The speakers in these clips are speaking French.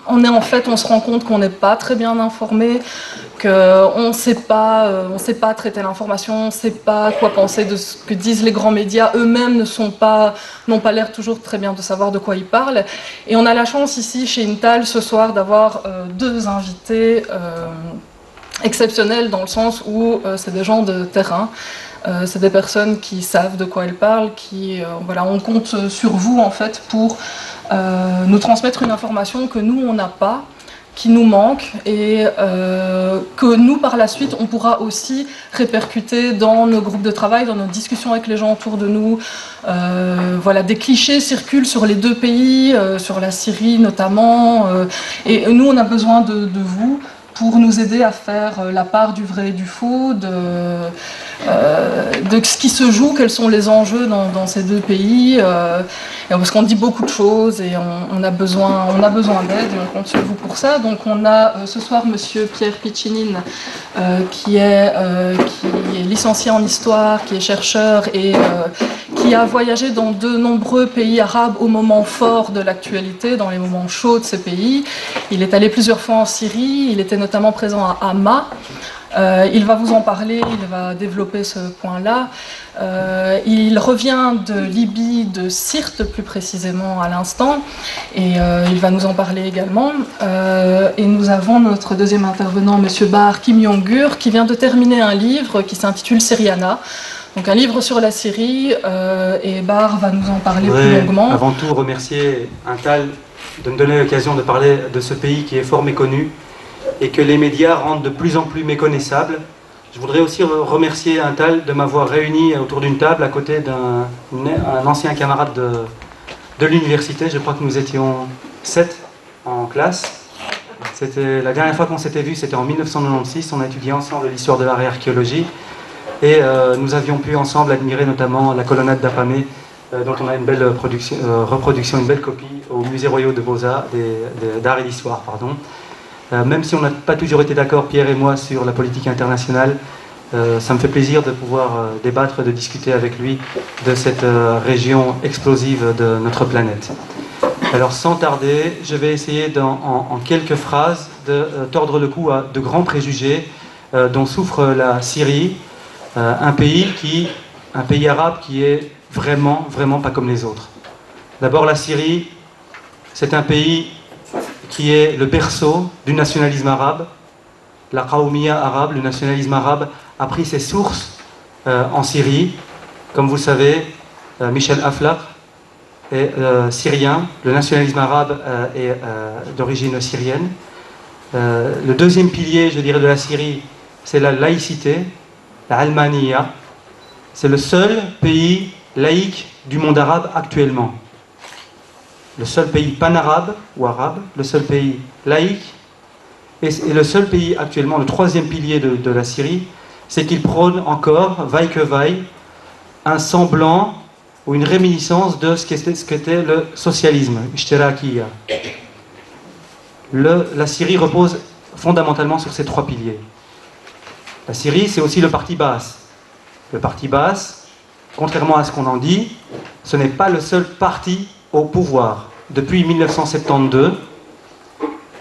on se rend compte qu'on n'est pas très bien informé, qu'on ne sait pas traiter l'information, on ne sait pas quoi penser de ce que disent les grands médias. Eux-mêmes n'ont pas l'air toujours très bien de savoir de quoi ils parlent. Et on a la chance ici, chez Intal, ce soir, d'avoir deux invités exceptionnels dans le sens où c'est des gens de terrain. C'est des personnes qui savent de quoi elles parlent, on compte sur vous en fait pour nous transmettre une information que nous on n'a pas, qui nous manque et que nous par la suite on pourra aussi répercuter dans nos groupes de travail, dans nos discussions avec les gens autour de nous. Des clichés circulent sur les deux pays, sur la Syrie notamment, et nous on a besoin de vous pour nous aider à faire la part du vrai et du faux, de ce qui se joue, quels sont les enjeux dans ces deux pays, parce qu'on dit beaucoup de choses et on a besoin d'aide et on compte sur vous pour ça. Donc on a ce soir monsieur Pierre Piccinine qui est licencié en histoire, qui est chercheur et qui a voyagé dans de nombreux pays arabes au moment fort de l'actualité, dans les moments chauds de ces pays. Il est allé plusieurs fois en Syrie, il était notamment présent à Hama. Il va vous en parler, il va développer ce point-là. Il revient de Libye, de Sirte plus précisément à l'instant, et il va nous en parler également. Et nous avons notre deuxième intervenant, monsieur Bar Kim Yong-gur, qui vient de terminer un livre qui s'intitule Syriana. Donc un livre sur la Syrie, et Bar va nous en parler plus longuement. Avant tout, remercier Intal de me donner l'occasion de parler de ce pays qui est fort méconnu et que les médias rendent de plus en plus méconnaissables. Je voudrais aussi remercier Intal de m'avoir réuni autour d'une table à côté d'un ancien camarade de l'université. Je crois que nous étions 7 en classe. C'était la dernière fois qu'on s'était vus, c'était en 1996. On a étudié ensemble l'histoire de l'art et archéologie. Et nous avions pu ensemble admirer notamment la colonnade d'Apamé, dont on a une belle reproduction, une belle copie au Musée Royal de Beaux-Arts, d'art et d'histoire, pardon. Même si on n'a pas toujours été d'accord, Pierre et moi, sur la politique internationale, ça me fait plaisir de pouvoir débattre, de discuter avec lui de cette région explosive de notre planète. Alors sans tarder, je vais essayer en quelques phrases de tordre le cou à de grands préjugés dont souffre la Syrie, un pays arabe qui est vraiment pas comme les autres. D'abord, la Syrie, c'est un pays qui est le berceau du nationalisme arabe. La Qawmiya arabe, le nationalisme arabe, a pris ses sources en Syrie. Comme vous le savez, Michel Aflaq est syrien. Le nationalisme arabe est d'origine syrienne. Le deuxième pilier, je dirais, de la Syrie, c'est la laïcité, la Almaniya. C'est le seul pays laïque du monde arabe actuellement. Le seul pays pan-arabe ou arabe, le seul pays laïque, et le seul pays actuellement, le troisième pilier de la Syrie, c'est qu'il prône encore, vaille que vaille, un semblant ou une réminiscence de ce qu'était le socialisme, Ishtirakiya. La Syrie repose fondamentalement sur ces trois piliers. La Syrie, c'est aussi le parti Baas. Le parti Baas, contrairement à ce qu'on en dit, ce n'est pas le seul parti au pouvoir. Depuis 1972,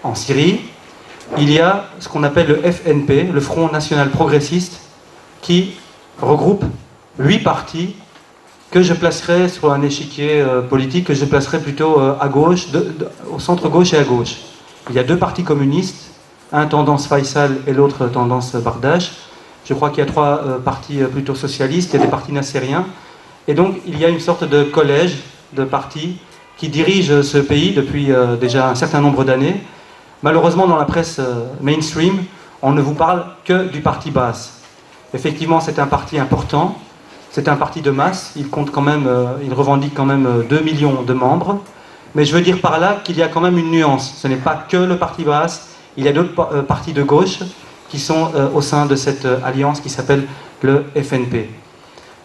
en Syrie, il y a ce qu'on appelle le FNP, le Front National Progressiste, qui regroupe 8 partis que je placerai sur un échiquier politique, que je placerai plutôt à gauche, au centre-gauche et à gauche. Il y a 2 partis communistes, un tendance Faisal et l'autre tendance Bardache. Je crois qu'il y a 3 partis plutôt socialistes, il y a des partis nassériens. Et donc, il y a une sorte de collège de partis qui dirigent ce pays depuis déjà un certain nombre d'années. Malheureusement, dans la presse mainstream, on ne vous parle que du parti Baas. Effectivement, c'est un parti important, c'est un parti de masse, il revendique quand même 2 millions de membres. Mais je veux dire par là qu'il y a quand même une nuance. Ce n'est pas que le parti Baas, il y a d'autres partis de gauche qui sont au sein de cette alliance qui s'appelle le FNP.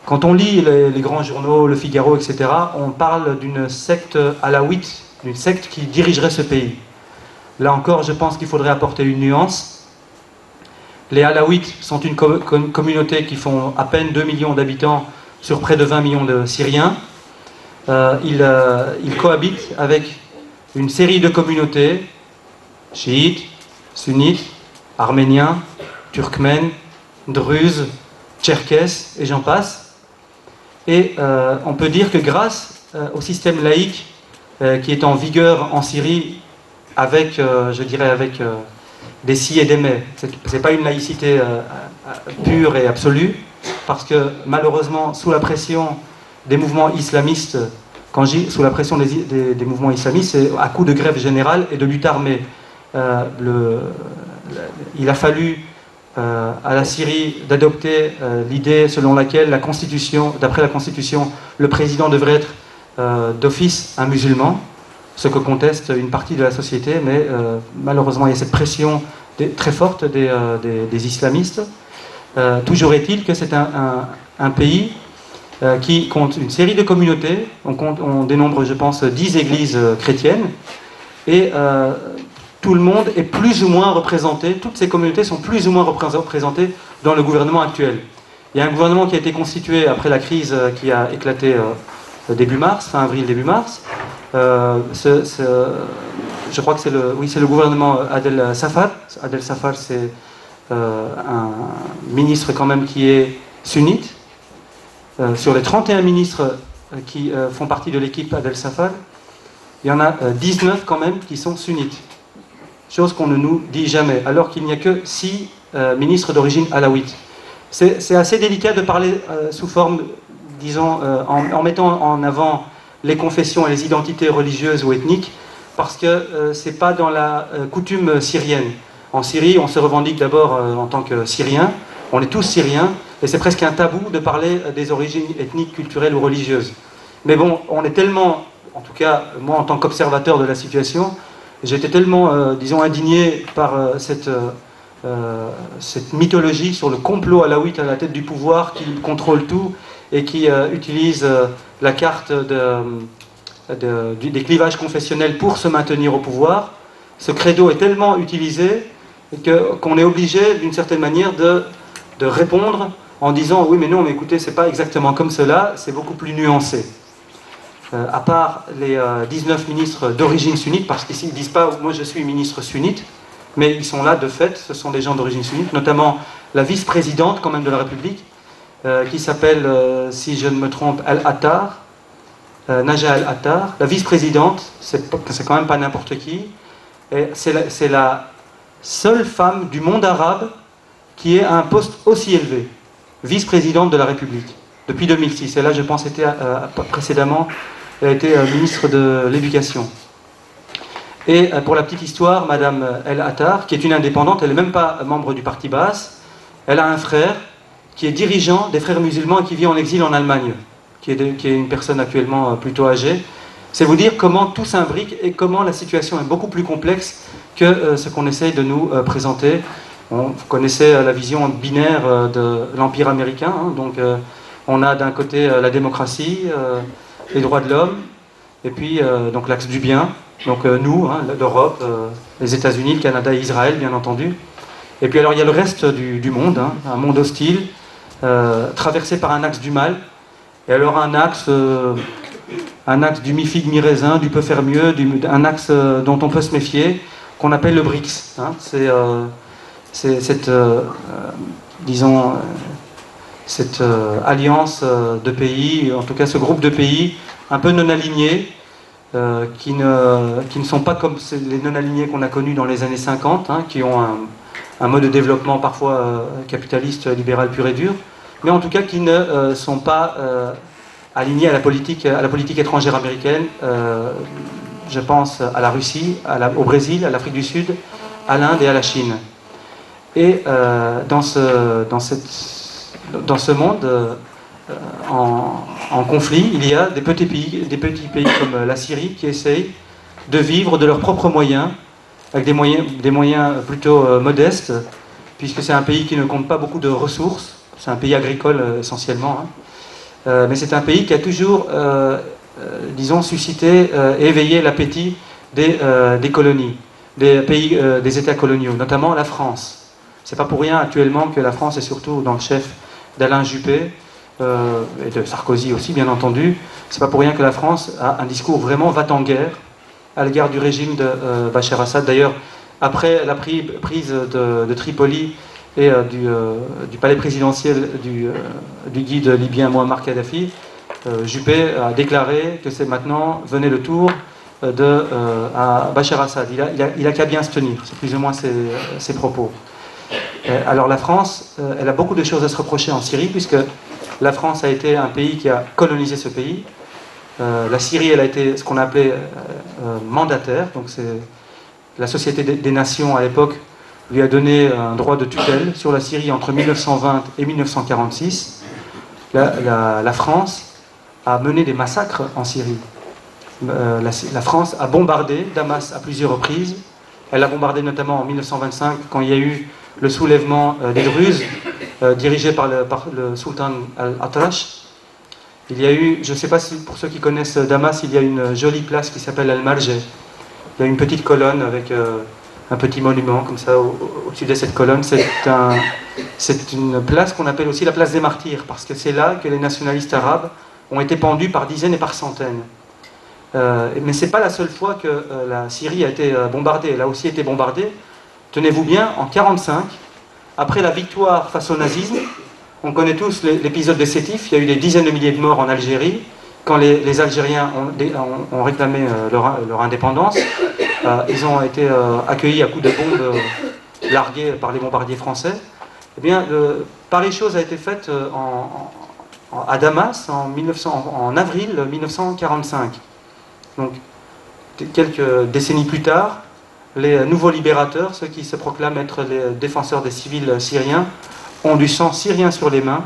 Quand on lit les grands journaux, Le Figaro, etc., on parle d'une secte alaouite, d'une secte qui dirigerait ce pays. Là encore, je pense qu'il faudrait apporter une nuance. Les alaouites sont une communauté qui font à peine 2 millions d'habitants sur près de 20 millions de Syriens. Ils cohabitent avec une série de communautés chiites, sunnites, arméniens, turkmènes, druzes, tcherkesses, et j'en passe. Et on peut dire que grâce au système laïque qui est en vigueur en Syrie, avec, je dirais, avec des si et des mais, c'est pas une laïcité pure et absolue, parce que malheureusement, sous la pression des mouvements islamistes, quand je dis sous la pression des mouvements islamistes, c'est à coup de grève générale et de lutte armée. Il a fallu à la Syrie d'adopter l'idée selon laquelle d'après la Constitution, le président devrait être d'office un musulman, ce que conteste une partie de la société, mais malheureusement il y a cette pression très forte des islamistes. Toujours est-il que c'est un pays qui compte une série de communautés. On dénombre, je pense, 10 églises chrétiennes, et tout le monde est plus ou moins représenté, toutes ces communautés sont plus ou moins représentées dans le gouvernement actuel. Il y a un gouvernement qui a été constitué après la crise qui a éclaté début mars, fin avril, début mars. Je crois que c'est le gouvernement Adel Safar. Adel Safar, c'est un ministre quand même qui est sunnite. Sur les 31 ministres qui font partie de l'équipe Adel Safar, il y en a 19 quand même qui sont sunnites. Chose qu'on ne nous dit jamais, alors qu'il n'y a que 6 ministres d'origine alawite. C'est assez délicat de parler sous forme, disons, en mettant en avant les confessions et les identités religieuses ou ethniques, parce que c'est pas dans la coutume syrienne. En Syrie, on se revendique d'abord en tant que Syriens, on est tous Syriens, et c'est presque un tabou de parler des origines ethniques, culturelles ou religieuses. Mais bon, on est tellement, en tout cas moi en tant qu'observateur de la situation, j'étais tellement, disons, indigné par cette mythologie sur le complot alawite à la tête du pouvoir qui contrôle tout et qui utilise la carte des clivages confessionnels pour se maintenir au pouvoir. Ce credo est tellement utilisé qu'on est obligé, d'une certaine manière, de répondre en disant « oui, mais non, mais écoutez, c'est pas exactement comme cela, c'est beaucoup plus nuancé ». À part les 19 ministres d'origine sunnite, parce qu'ici ils ne disent pas « moi je suis ministre sunnite », mais ils sont là de fait, ce sont des gens d'origine sunnite, notamment la vice-présidente quand même de la République, qui s'appelle, si je ne me trompe, Al-Attar, Najah Al-Attar. La vice-présidente, c'est quand même pas n'importe qui, c'est la seule femme du monde arabe qui ait un poste aussi élevé, vice-présidente de la République, depuis 2006. Et là, je pense, précédemment, elle a été ministre de l'Éducation. Et pour la petite histoire, Madame El Attar, qui est une indépendante, elle n'est même pas membre du parti Baas, elle a un frère qui est dirigeant des frères musulmans et qui vit en exil en Allemagne, qui est une personne actuellement plutôt âgée. C'est vous dire comment tout s'imbrique et comment la situation est beaucoup plus complexe que ce qu'on essaye de nous présenter. Vous connaissez la vision binaire de l'Empire américain, hein, donc on a d'un côté la démocratie, les droits de l'homme, et puis donc l'axe du bien, donc nous, hein, l'Europe, les États-Unis, le Canada et Israël, bien entendu. Et puis alors il y a le reste du monde, hein, un monde hostile, traversé par un axe du mal, et alors un axe du mi-figue, mi-raisin, du peut faire mieux, un axe dont on peut se méfier, qu'on appelle le BRICS. Hein. C'est cette, disons, cette alliance de pays, en tout cas ce groupe de pays un peu non alignés, qui ne sont pas comme les non alignés qu'on a connus dans les années 50, hein, qui ont un mode de développement parfois capitaliste, libéral pur et dur, mais en tout cas qui ne sont pas alignés à la politique étrangère américaine. Je pense à la Russie, au Brésil, à l'Afrique du Sud, à l'Inde et à la Chine. Et dans ce monde en conflit, il y a des petits pays comme la Syrie qui essayent de vivre de leurs propres moyens, avec des moyens plutôt modestes, puisque c'est un pays qui ne compte pas beaucoup de ressources, c'est un pays agricole essentiellement, hein. Mais c'est un pays qui a toujours, disons, suscité et éveillé l'appétit des colonies, des États coloniaux, notamment la France. C'est pas pour rien actuellement que la France est surtout dans le chef d'Alain Juppé, et de Sarkozy aussi bien entendu. C'est pas pour rien que la France a un discours vraiment va-t-en-guerre à l'égard du régime de Bachar Assad. D'ailleurs, après la prise de Tripoli et du palais présidentiel du guide libyen Muammar Kadhafi, Juppé a déclaré que c'est maintenant venait le tour à Bachar Assad. Il a qu'à bien se tenir, c'est plus ou moins ses propos. Alors la France, elle a beaucoup de choses à se reprocher en Syrie, puisque la France a été un pays qui a colonisé ce pays. La Syrie, elle a été ce qu'on appelait mandataire, donc c'est la Société des Nations à l'époque lui a donné un droit de tutelle sur la Syrie entre 1920 et 1946. La France a mené des massacres en Syrie. La France a bombardé Damas à plusieurs reprises. Elle a bombardé notamment en 1925 quand il y a eu le soulèvement des Druzes dirigé par le sultan al-Atrash. Il y a eu, je ne sais pas si pour ceux qui connaissent Damas, il y a une jolie place qui s'appelle Al-Marj. Il y a une petite colonne avec un petit monument comme ça au-dessus de cette colonne. C'est une place qu'on appelle aussi la place des martyrs, parce que c'est là que les nationalistes arabes ont été pendus par dizaines et par centaines. Mais ce n'est pas la seule fois que la Syrie a été bombardée. Elle a aussi été bombardée, tenez-vous bien, en 1945, après la victoire face au nazisme. On connaît tous l'épisode de Sétif. Il y a eu des dizaines de milliers de morts en Algérie quand les Algériens ont réclamé leur indépendance. Ils ont été accueillis à coups de bombes larguées par les bombardiers français. Eh bien, pareille chose a été faite à Damas en avril 1945. Donc, quelques décennies plus tard, les nouveaux libérateurs, ceux qui se proclament être les défenseurs des civils syriens, ont du sang syrien sur les mains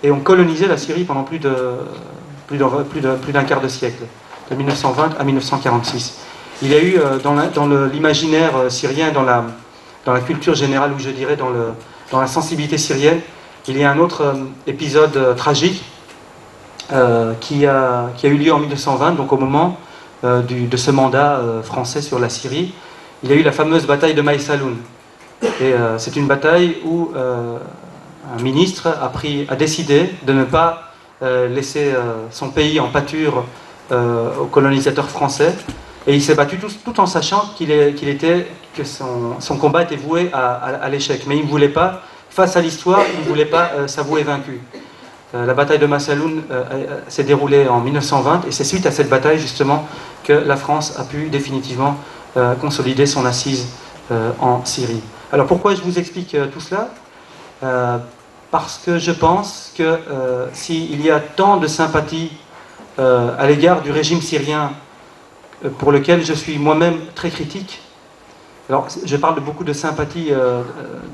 et ont colonisé la Syrie pendant plus d'un quart de siècle, de 1920 à 1946. Il y a eu dans l'imaginaire syrien, dans la culture générale, ou je dirais dans la sensibilité syrienne, il y a un autre épisode tragique qui a eu lieu en 1920, donc au moment de ce mandat français sur la Syrie. Il y a eu la fameuse bataille de Maïsaloun. Et c'est une bataille où un ministre a décidé de ne pas laisser son pays en pâture aux colonisateurs français. Et il s'est battu tout en sachant que son combat était voué à l'échec. Mais il ne voulait pas, face à l'histoire, il ne voulait pas s'avouer vaincu. La bataille de Maïsaloun s'est déroulée en 1920, et c'est suite à cette bataille justement que la France a pu définitivement consolider son assise en Syrie. Alors pourquoi je vous explique tout cela ? Parce que je pense que s'il y a tant de sympathie à l'égard du régime syrien, pour lequel je suis moi-même très critique, alors je parle de beaucoup de sympathie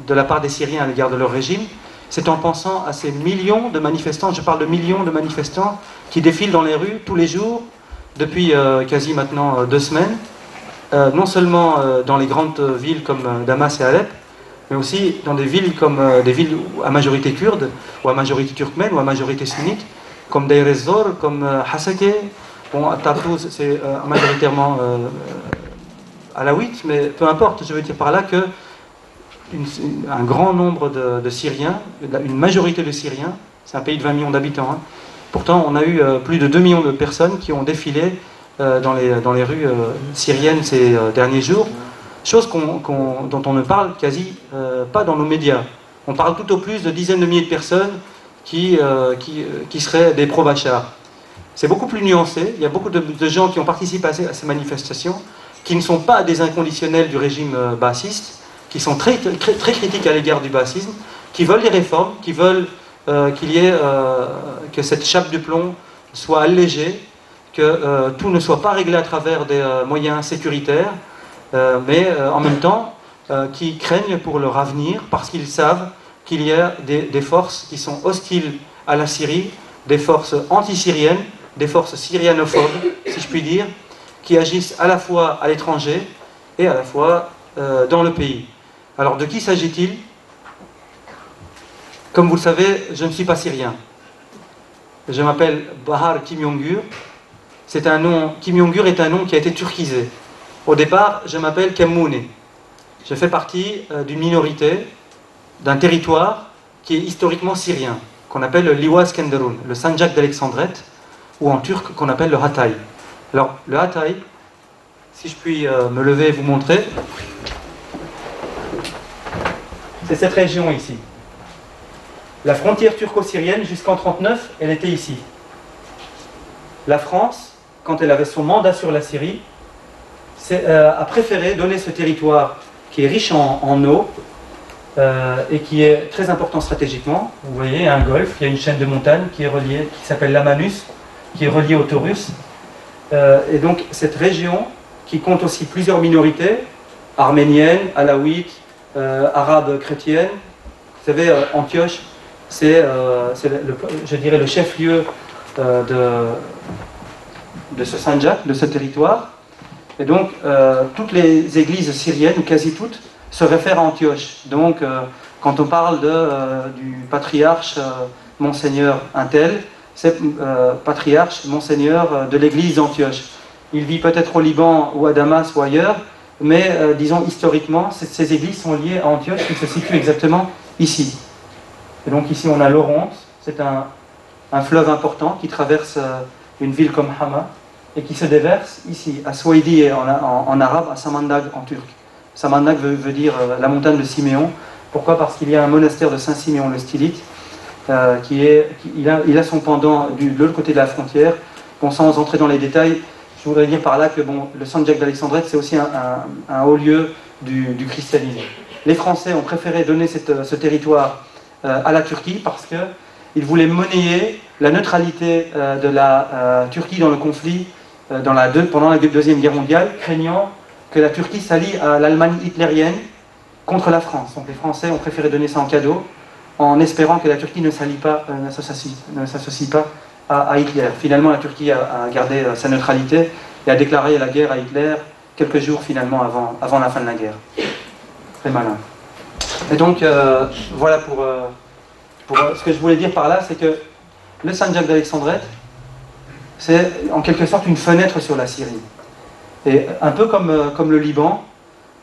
de la part des Syriens à l'égard de leur régime, c'est en pensant à ces millions de manifestants, je parle de millions de manifestants qui défilent dans les rues tous les jours, depuis quasi maintenant 2 semaines, non seulement dans les grandes villes comme Damas et Alep, mais aussi dans des villes comme des villes à majorité kurde, ou à majorité turkmène, ou à majorité sunnite, comme Deir ez-Zor, comme Hasakeh. Bon, Tartouz, c'est majoritairement alaouite, mais peu importe, je veux dire par là que un grand nombre de Syriens, une majorité de Syriens, c'est un pays de 20 millions d'habitants, hein. Pourtant on a eu plus de 2 millions de personnes qui ont défilé dans les rues syriennes ces derniers jours, chose dont on ne parle quasi pas dans nos médias. On parle tout au plus de dizaines de milliers de personnes qui seraient des pro-Bachar. C'est beaucoup plus nuancé, il y a beaucoup de gens qui ont participé à ces manifestations, qui ne sont pas des inconditionnels du régime baathiste, qui sont très critiques à l'égard du baasisme, qui veulent des réformes, qui veulent que cette chape de plomb soit allégée, que tout ne soit pas réglé à travers des moyens sécuritaires, mais en même temps qui craignent pour leur avenir parce qu'ils savent qu'il y a des forces qui sont hostiles à la Syrie, des forces anti-syriennes, des forces syrianophobes, si je puis dire, qui agissent à la fois à l'étranger et à la fois dans le pays. Alors de qui s'agit-il ? Comme vous le savez, je ne suis pas syrien. Je m'appelle Bahar Kim Yongur. Kim Yongur est un nom qui a été turquisé. Au départ, je m'appelle Kemmoune. Je fais partie d'une minorité, d'un territoire qui est historiquement syrien, qu'on appelle le Liwa Skenderun, le Sanjak d'Alexandrette, ou en turc qu'on appelle le Hatay. Alors, le Hatay, si je puis me lever et vous montrer, c'est cette région ici. La frontière turco-syrienne, jusqu'en 1939, elle était ici. La France, quand elle avait son mandat sur la Syrie, a préféré donner ce territoire qui est riche en eau et qui est très important stratégiquement. Vous voyez, il y a un golfe, il y a une chaîne de montagnes qui est reliée, qui s'appelle l'Amanus, qui est reliée au Taurus. Et donc cette région, qui compte aussi plusieurs minorités, arméniennes, alaouites, arabes chrétiennes. Vous savez, Antioche, c'est, je dirais, le chef-lieu de ce Sanjak, de ce territoire. Et donc, toutes les églises syriennes, ou quasi toutes, se réfèrent à Antioche. Donc, quand on parle du patriarche Monseigneur Untel, c'est patriarche, Monseigneur de l'église d'Antioche. Il vit peut-être au Liban ou à Damas ou ailleurs, mais disons historiquement, ces églises sont liées à Antioche qui se situe exactement ici. Et donc ici on a l'Oronte, c'est un fleuve important qui traverse une ville comme Hama et qui se déverse ici, à Souaidi en arabe, à Samandag en turc. Samandag veut dire la montagne de Siméon. Pourquoi? Parce qu'il y a un monastère de Saint-Siméon le Stylite il a son pendant de l'autre côté de la frontière. Bon, sans entrer dans les détails, je voudrais dire par là que le Sanjak d'Alexandrette, c'est aussi un haut lieu du christianisme. Les Français ont préféré donner ce territoire à la Turquie parce qu'ils voulaient monnayer la neutralité de la Turquie dans le conflit pendant la Deuxième Guerre mondiale, craignant que la Turquie s'allie à l'Allemagne hitlérienne contre la France. Donc les Français ont préféré donner ça en cadeau, en espérant que la Turquie ne s'associe pas à Hitler. Finalement, la Turquie a gardé sa neutralité et a déclaré la guerre à Hitler quelques jours finalement avant la fin de la guerre. Très malin. Et donc, voilà pour ce que je voulais dire par là, c'est que le Sanjak d'Alexandrette, c'est en quelque sorte une fenêtre sur la Syrie. Et un peu comme le Liban,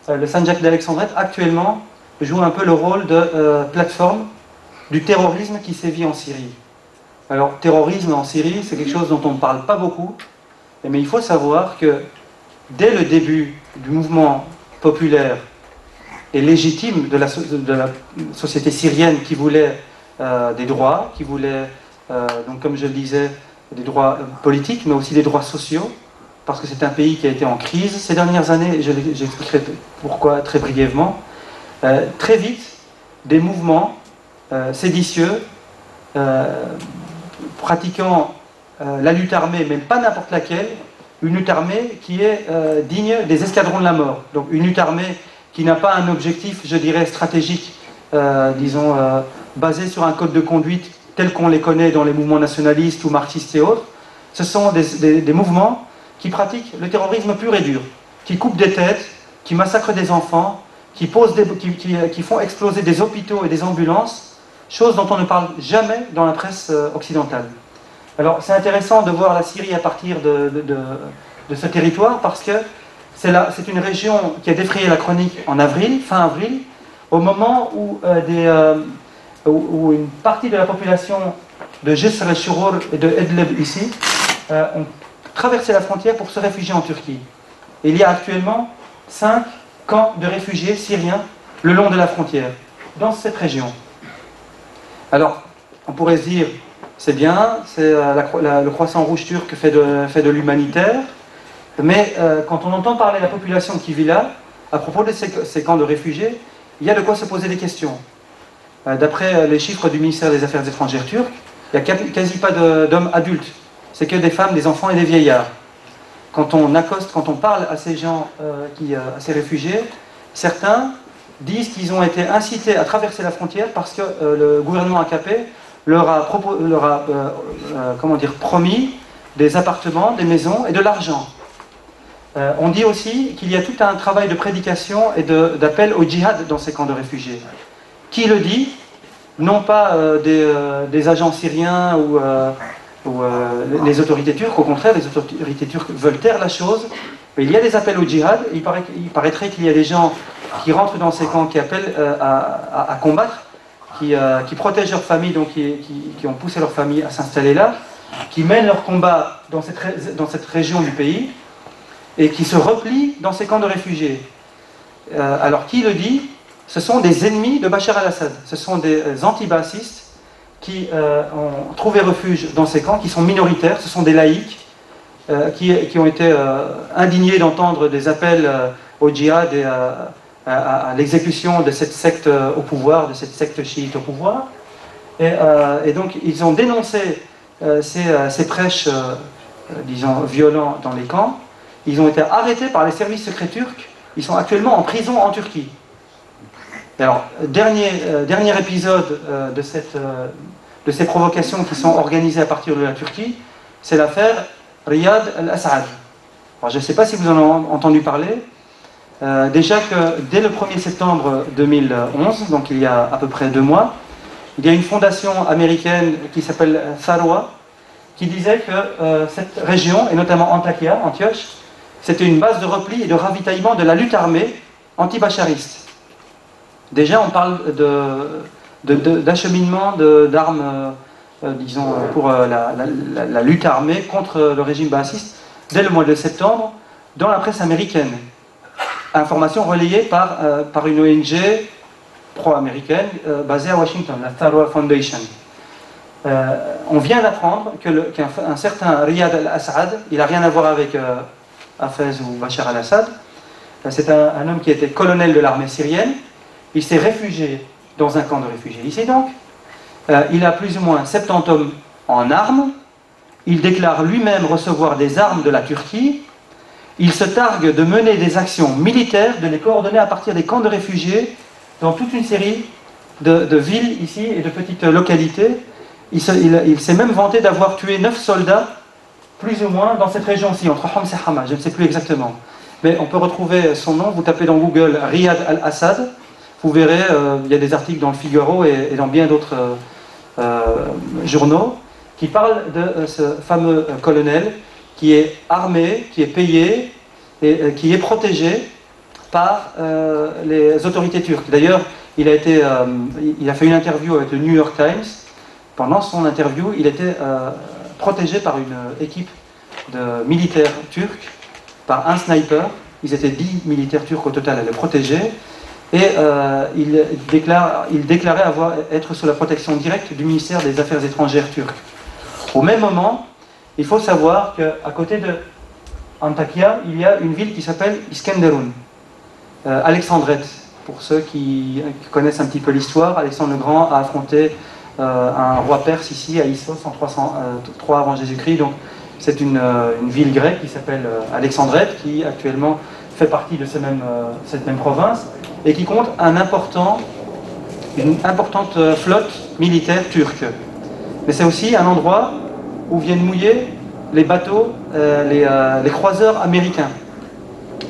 le Sanjak d'Alexandrette actuellement joue un peu le rôle de plateforme du terrorisme qui sévit en Syrie. Alors, terrorisme en Syrie, c'est quelque chose dont on ne parle pas beaucoup, mais il faut savoir que dès le début du mouvement populaire et légitime de la société syrienne qui voulait des droits, qui voulait, donc comme je le disais, des droits politiques, mais aussi des droits sociaux, parce que c'est un pays qui a été en crise ces dernières années, et j'expliquerai pourquoi très brièvement. Très vite, des mouvements séditieux, pratiquant la lutte armée, mais pas n'importe laquelle, une lutte armée qui est digne des escadrons de la mort. Donc une lutte armée qui n'a pas un objectif, je dirais, stratégique, basé sur un code de conduite tel qu'on les connaît dans les mouvements nationalistes ou marxistes et autres. Ce sont des mouvements qui pratiquent le terrorisme pur et dur, qui coupent des têtes, qui massacrent des enfants, qui font exploser des hôpitaux et des ambulances, chose dont on ne parle jamais dans la presse occidentale. Alors c'est intéressant de voir la Syrie à partir de ce territoire, parce que c'est une région qui a défrayé la chronique en avril, fin avril, au moment où une partie de la population de Jisr el-Shurur et de Idlib ici ont traversé la frontière pour se réfugier en Turquie. Et il y a actuellement 5 camps de réfugiés syriens le long de la frontière, dans cette région. Alors, on pourrait se dire, c'est bien, c'est le Croissant Rouge turc fait de l'humanitaire, mais quand on entend parler de la population qui vit là, à propos de ces camps de réfugiés, il y a de quoi se poser des questions. D'après les chiffres du ministère des Affaires étrangères turc, il n'y a quasi pas d'hommes adultes, c'est que des femmes, des enfants et des vieillards. Quand on parle à ces gens, à ces réfugiés, certains disent qu'ils ont été incités à traverser la frontière parce que le gouvernement AKP leur a promis des appartements, des maisons et de l'argent. On dit aussi qu'il y a tout un travail de prédication et d'appel au djihad dans ces camps de réfugiés. Qui le dit? Non pas des agents syriens ou les autorités turques, au contraire, les autorités turques veulent taire la chose, mais il y a des appels au djihad, il paraîtrait qu'il y a des gens qui rentrent dans ces camps, qui appellent à combattre, qui protègent leur famille, donc qui ont poussé leur famille à s'installer là, qui mènent leur combat dans cette région du pays, et qui se replient dans ces camps de réfugiés. Alors qui le dit? ce sont des ennemis de Bachar al-Assad. Ce sont des anti-bassistes qui ont trouvé refuge dans ces camps, qui sont minoritaires, ce sont des laïcs qui ont été indignés d'entendre des appels au djihad et à l'exécution de cette secte au pouvoir, de cette secte chiite au pouvoir. Et donc ils ont dénoncé ces prêches, disons, violents dans les camps. Ils ont été arrêtés par les services secrets turcs. Ils sont actuellement en prison en Turquie. Et alors, dernier épisode de ces provocations qui sont organisées à partir de la Turquie, c'est l'affaire Riyad al-Assad. Alors, je ne sais pas si vous en avez entendu parler. Déjà que dès le 1er septembre 2011, donc il y a à peu près 2 mois, il y a une fondation américaine qui s'appelle Tharwa, qui disait que cette région, et notamment Antakya, Antioche, c'était une base de repli et de ravitaillement de la lutte armée anti-bachariste. Déjà, on parle d'acheminement d'armes, disons, pour la lutte armée contre le régime bassiste dès le mois de septembre dans la presse américaine. Information relayée par une ONG pro-américaine basée à Washington, la Tharwa Foundation. On vient d'apprendre qu'un certain Riyad al-Assad, il n'a rien à voir avec Hafez ou Bachar al-Assad, c'est un homme qui était colonel de l'armée syrienne. Il s'est réfugié dans un camp de réfugiés ici donc. Il a plus ou moins 70 hommes en armes. Il déclare lui-même recevoir des armes de la Turquie. Il se targue de mener des actions militaires, de les coordonner à partir des camps de réfugiés dans toute une série de villes ici et de petites localités. Il s'est même vanté d'avoir tué 9 soldats, plus ou moins, dans cette région-ci, entre Homs et Hama, je ne sais plus exactement. Mais on peut retrouver son nom, vous tapez dans Google Riyad al-Assad, vous verrez, il y a des articles dans le Figaro et dans bien d'autres journaux qui parlent de ce fameux colonel qui est armé, qui est payé et qui est protégé par les autorités turques. D'ailleurs, il a fait une interview avec le New York Times. Pendant son interview, il était protégé par une équipe de militaires turcs, par un sniper. Ils étaient 10 militaires turcs au total à le protéger. Et il déclarait être sous la protection directe du ministère des Affaires étrangères turc. Au même moment, il faut savoir qu'à côté de Antakya, il y a une ville qui s'appelle Iskenderun, Alexandrette. Pour ceux qui connaissent un petit peu l'histoire, Alexandre le Grand a affronté un roi perse ici à Issos en 303 avant Jésus-Christ. Donc c'est une ville grecque qui s'appelle Alexandrette, qui actuellement fait partie de cette même province et qui compte une importante flotte militaire turque. Mais c'est aussi un endroit où viennent mouiller les bateaux, les croiseurs américains.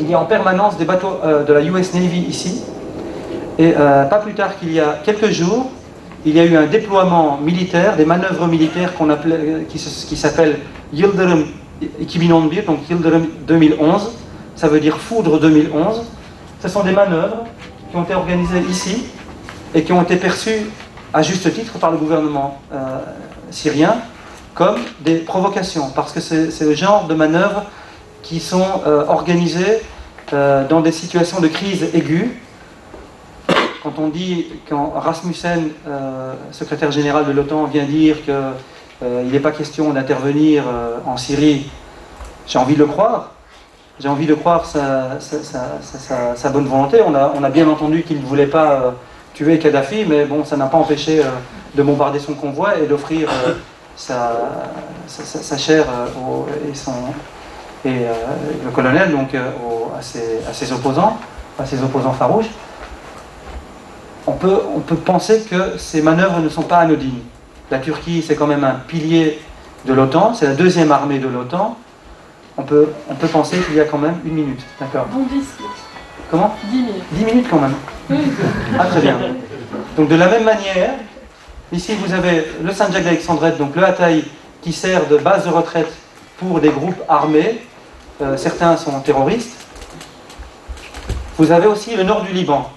Il y a en permanence des bateaux de la US Navy ici. Et pas plus tard qu'il y a quelques jours, il y a eu un déploiement militaire, des manœuvres militaires qui s'appellent Yildirim 2011, donc Yildirim 2011, ça veut dire foudre 2011. Ce sont des manœuvres qui ont été organisées ici et qui ont été perçues à juste titre par le gouvernement syrien comme des provocations, parce que c'est le genre de manœuvres qui sont organisées dans des situations de crise aiguë. Quand Rasmussen, secrétaire général de l'OTAN, vient dire qu'il n'est pas question d'intervenir en Syrie, j'ai envie de le croire. J'ai envie de croire sa bonne volonté. On a bien entendu qu'il ne voulait pas tuer Kadhafi, mais bon, ça n'a pas empêché de bombarder son convoi et d'offrir sa chair et le colonel donc, à ses opposants farouches. On peut penser que ces manœuvres ne sont pas anodines. La Turquie, c'est quand même un pilier de l'OTAN, c'est la deuxième armée de l'OTAN. On peut penser qu'il y a quand même 1 minute. D'accord. Bon, 10. Comment 10 minutes. 10 minutes quand même. Ah, très bien. Donc de la même manière, ici vous avez le Sanjak d'Alexandrette, donc le Hatay, qui sert de base de retraite pour des groupes armés. Certains sont terroristes. Vous avez aussi le nord du Liban.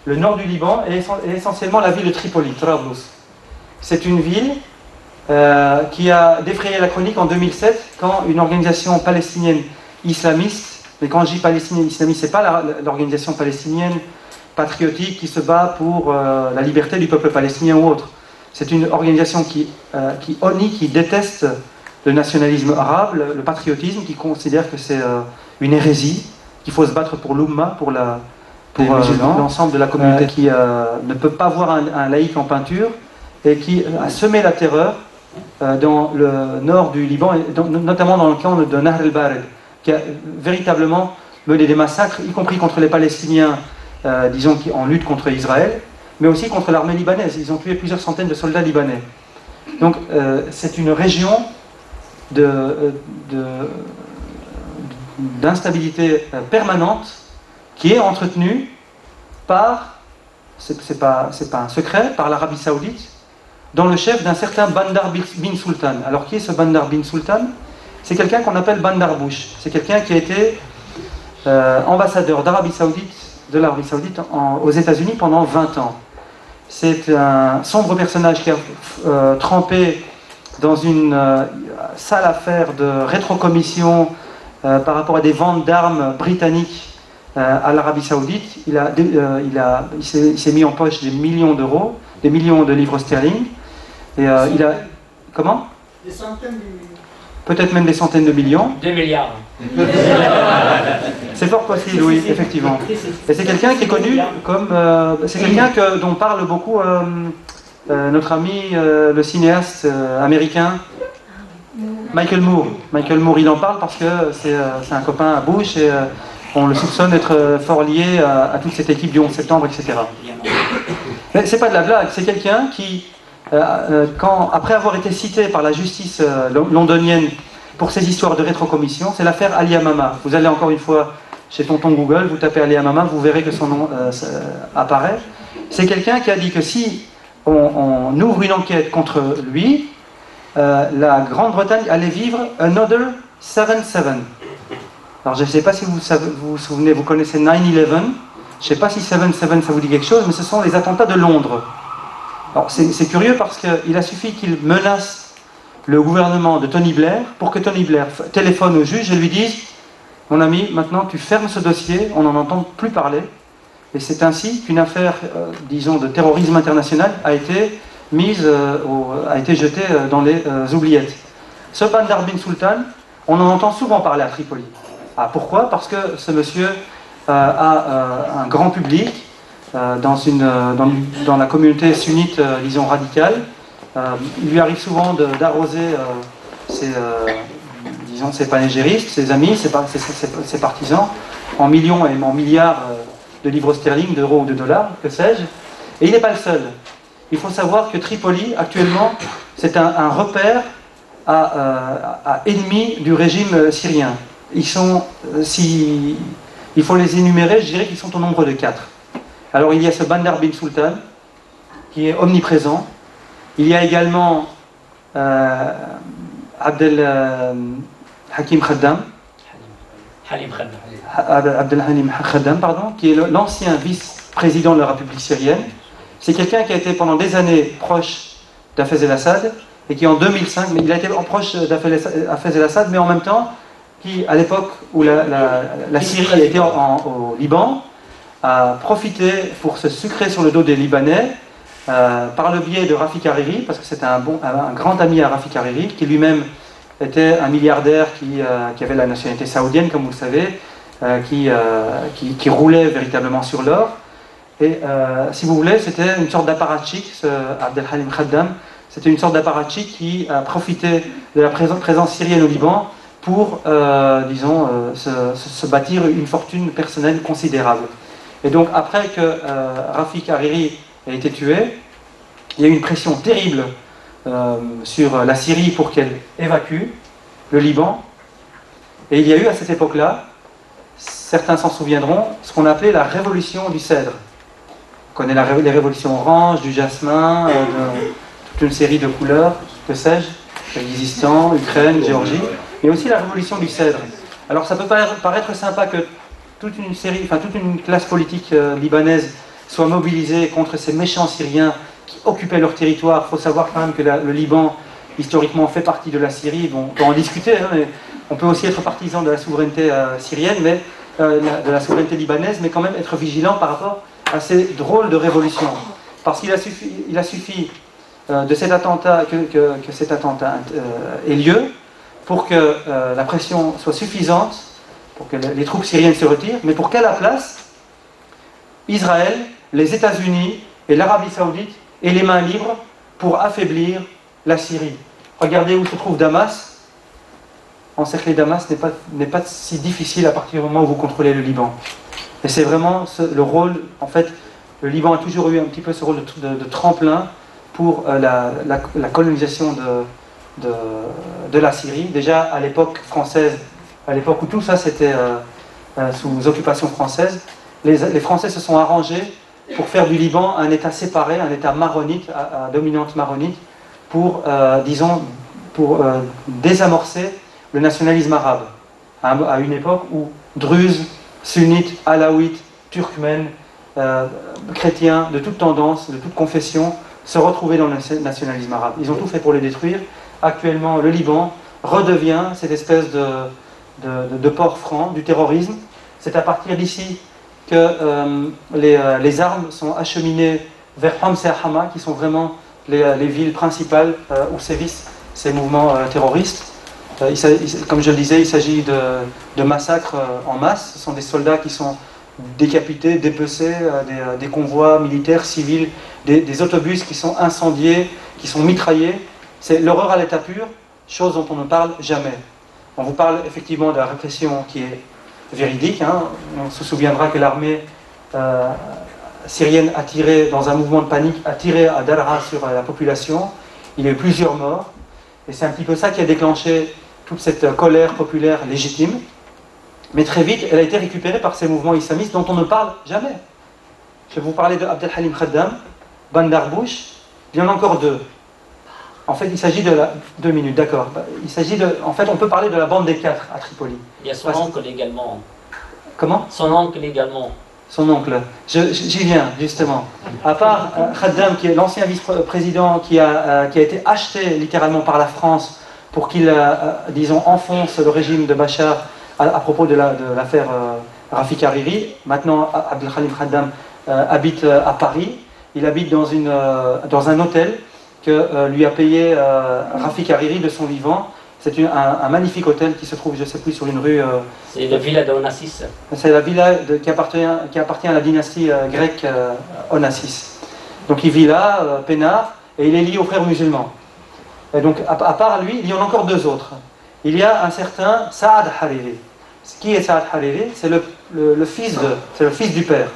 Le nord du Liban est essentiellement la ville de Tripoli, Trablus. C'est une ville qui a défrayé la chronique en 2007 quand une organisation palestinienne islamiste, mais quand je dis palestinienne islamiste, ce n'est pas l'organisation palestinienne patriotique qui se bat pour la liberté du peuple palestinien ou autre. C'est une organisation qui déteste le nationalisme arabe, le patriotisme, qui considère que c'est une hérésie, qu'il faut se battre pour l'Oumma, pour l'ensemble de la communauté, qui ne peut pas voir un laïc en peinture, et qui a semé la terreur dans le nord du Liban, notamment dans le camp de Nahr el-Bared, qui a véritablement mené des massacres, y compris contre les Palestiniens, disons, qui en lutte contre Israël, mais aussi contre l'armée libanaise. Ils ont tué plusieurs centaines de soldats libanais. Donc c'est une région d'instabilité permanente qui est entretenue par, c'est pas un secret, par l'Arabie Saoudite, dans le chef d'un certain Bandar bin Sultan. Alors qui est ce Bandar bin Sultan? C'est quelqu'un qu'on appelle Bandar Bush. C'est quelqu'un qui a été ambassadeur de l'Arabie Saoudite aux États-Unis pendant 20 ans. C'est un sombre personnage qui a trempé dans une sale affaire de rétrocommission par rapport à des ventes d'armes britanniques à l'Arabie Saoudite. Il s'est mis en poche des millions d'euros, des millions de livres sterling. Et il a... Comment? Des centaines de millions. Peut-être même des centaines de millions. 2 milliards. C'est fort possible, oui, effectivement. Et c'est quelqu'un qui est connu comme... c'est quelqu'un dont parle beaucoup notre ami, le cinéaste américain, Michael Moore. Michael Moore, il en parle parce que c'est un copain à Bush et on le soupçonne d'être fort lié à toute cette équipe du 11 septembre, etc. Mais c'est pas de la blague, c'est quelqu'un qui, après avoir été cité par la justice londonienne pour ces histoires de rétrocommission, c'est l'affaire Ali Hamama. Vous allez encore une fois chez Tonton Google, vous tapez Ali Hamama, vous verrez que son nom apparaît. C'est quelqu'un qui a dit que si on ouvre une enquête contre lui, la Grande-Bretagne allait vivre another 7/7. Alors je ne sais pas si vous vous souvenez, vous connaissez 9/11. Je ne sais pas si 7/7 ça vous dit quelque chose, mais ce sont les attentats de Londres. Alors c'est curieux parce qu'il a suffi qu'il menace le gouvernement de Tony Blair pour que Tony Blair téléphone au juge et lui dise « Mon ami, maintenant tu fermes ce dossier, on n'en entend plus parler ». Et c'est ainsi qu'une affaire, disons, de terrorisme international a été jetée dans les oubliettes. Ce Bandar bin Sultan, on en entend souvent parler à Tripoli. Ah, pourquoi? Parce que ce monsieur a un grand public dans la communauté sunnite, disons, radicale. Il lui arrive souvent d'arroser ses panégéristes, ses amis, ses partisans, en millions et en milliards de livres sterling, d'euros ou de dollars, que sais-je. Et il n'est pas le seul. Il faut savoir que Tripoli, actuellement, c'est un repère à ennemis du régime syrien. Ils sont, il faut les énumérer, je dirais qu'ils sont au nombre de 4. Alors il y a ce Bandar bin Sultan, qui est omniprésent. Il y a également Abdel Hakim Khaddam, Abdel Halim Khaddam, pardon, qui est l'ancien vice-président de la République syrienne. C'est quelqu'un qui a été pendant des années proche d'Hafez el-Assad et qui en 2005, mais il a été proche d'Hafez el-Assad, mais en même temps, qui à l'époque où la Syrie était au Liban, a profité pour se sucrer sur le dos des Libanais par le biais de Rafik Hariri, parce que c'était un grand ami à Rafik Hariri, qui lui-même était un milliardaire qui avait la nationalité saoudienne, comme vous le savez, qui roulait véritablement sur l'or. Et si vous voulez, c'était une sorte d'apparatchik, ce Abdel Halim Khaddam, c'était une sorte d'apparatchik qui a profité de la présence syrienne au Liban pour, disons, se bâtir une fortune personnelle considérable. Et donc, après que Rafik Hariri a été tué, il y a eu une pression terrible sur la Syrie pour qu'elle évacue le Liban. Et il y a eu à cette époque-là, certains s'en souviendront, ce qu'on appelait la révolution du cèdre. On connaît les révolutions orange, du jasmin, toute une série de couleurs, que sais-je, Kyrgyzstan, Ukraine, Géorgie, mais aussi la révolution du cèdre. Alors ça peut paraître sympa que toute une classe politique libanaise soit mobilisée contre ces méchants Syriens qui occupaient leur territoire. Il faut savoir quand même que le Liban, historiquement, fait partie de la Syrie. Bon, on peut en discuter, hein, mais on peut aussi être partisan de la souveraineté syrienne, mais de la souveraineté libanaise, mais quand même être vigilant par rapport assez drôle de révolution. Parce qu'il a suffi de cet attentat, que cet attentat ait lieu, pour que la pression soit suffisante, pour que les troupes syriennes se retirent, mais pour qu'à la place, Israël, les États-Unis et l'Arabie Saoudite aient les mains libres pour affaiblir la Syrie. Regardez où se trouve Damas. Encercler Damas n'est pas si difficile à partir du moment où vous contrôlez le Liban. Et c'est vraiment le rôle, en fait, le Liban a toujours eu un petit peu ce rôle de tremplin pour la colonisation de la Syrie. Déjà à l'époque française, à l'époque où tout ça c'était sous occupation française, les Français se sont arrangés pour faire du Liban un État séparé, un État maronite, à dominante maronite, pour désamorcer le nationalisme arabe, à une époque où Druzes, sunnites, alaouites, turkmènes, chrétiens de toute tendance, de toute confession, se retrouvaient dans le nationalisme arabe. Ils ont tout fait pour les détruire. Actuellement, le Liban redevient cette espèce de port franc du terrorisme. C'est à partir d'ici que les armes sont acheminées vers Homs et Hama, qui sont vraiment les villes principales où sévissent ces mouvements terroristes. Comme je le disais, il s'agit de massacres en masse. Ce sont des soldats qui sont décapités, dépecés, des convois militaires, civils, des autobus qui sont incendiés, qui sont mitraillés. C'est l'horreur à l'état pur, chose dont on ne parle jamais. On vous parle effectivement de la répression qui est véridique. On se souviendra que l'armée syrienne a tiré, dans un mouvement de panique, a tiré à Daraa sur la population. Il y a eu plusieurs morts. Et c'est un petit peu ça qui a déclenché toute cette colère populaire légitime. Mais très vite, elle a été récupérée par ces mouvements islamistes dont on ne parle jamais. Je vais vous parler de Abdel Halim Khaddam, Bandar Bush, il y en a encore deux. En fait, il s'agit de 2 minutes, d'accord. En fait, on peut parler de la bande des 4 à Tripoli. Il y a son oncle également. Comment ? Son oncle également. Son oncle. J'y viens, justement. À part Khaddam, qui est l'ancien vice-président qui a été acheté littéralement par la France pour qu'il, disons, enfonce le régime de Bachar à propos de l'affaire Rafik Hariri. Maintenant, Abdel Halim Khaddam habite à Paris. Il habite dans un hôtel que lui a payé Rafik Hariri de son vivant. C'est un magnifique hôtel qui se trouve, je ne sais plus, sur une rue... c'est la villa d'Onassis. C'est la villa qui appartient à la dynastie grecque Onassis. Donc il vit là, peinard, et il est lié aux frères musulmans. Et donc, à part lui, il y en a encore 2 autres. Il y a un certain Saad Hariri. Qui est Saad Hariri ? C'est le fils du père.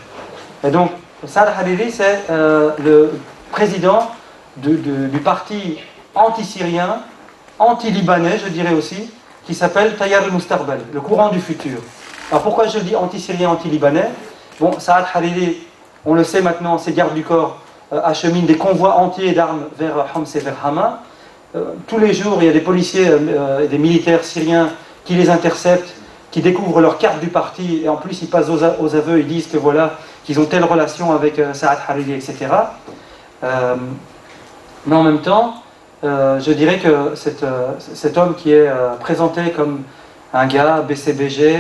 Et donc, Saad Hariri, c'est le président du parti anti-syrien, anti-libanais, je dirais aussi, qui s'appelle Tayyar al-Mustaqbal, le courant du futur. Alors pourquoi je dis anti-syrien, anti-libanais ? Bon, Saad Hariri, on le sait maintenant, ses gardes du corps acheminent des convois entiers d'armes vers Homs et vers Hama. Tous les jours, il y a des policiers et des militaires syriens qui les interceptent, qui découvrent leur carte du parti, et en plus ils passent aux aveux, ils disent que voilà, qu'ils ont telle relation avec Saad Hariri, etc. Mais en même temps, je dirais que cet homme qui est présenté comme un gars BCBG,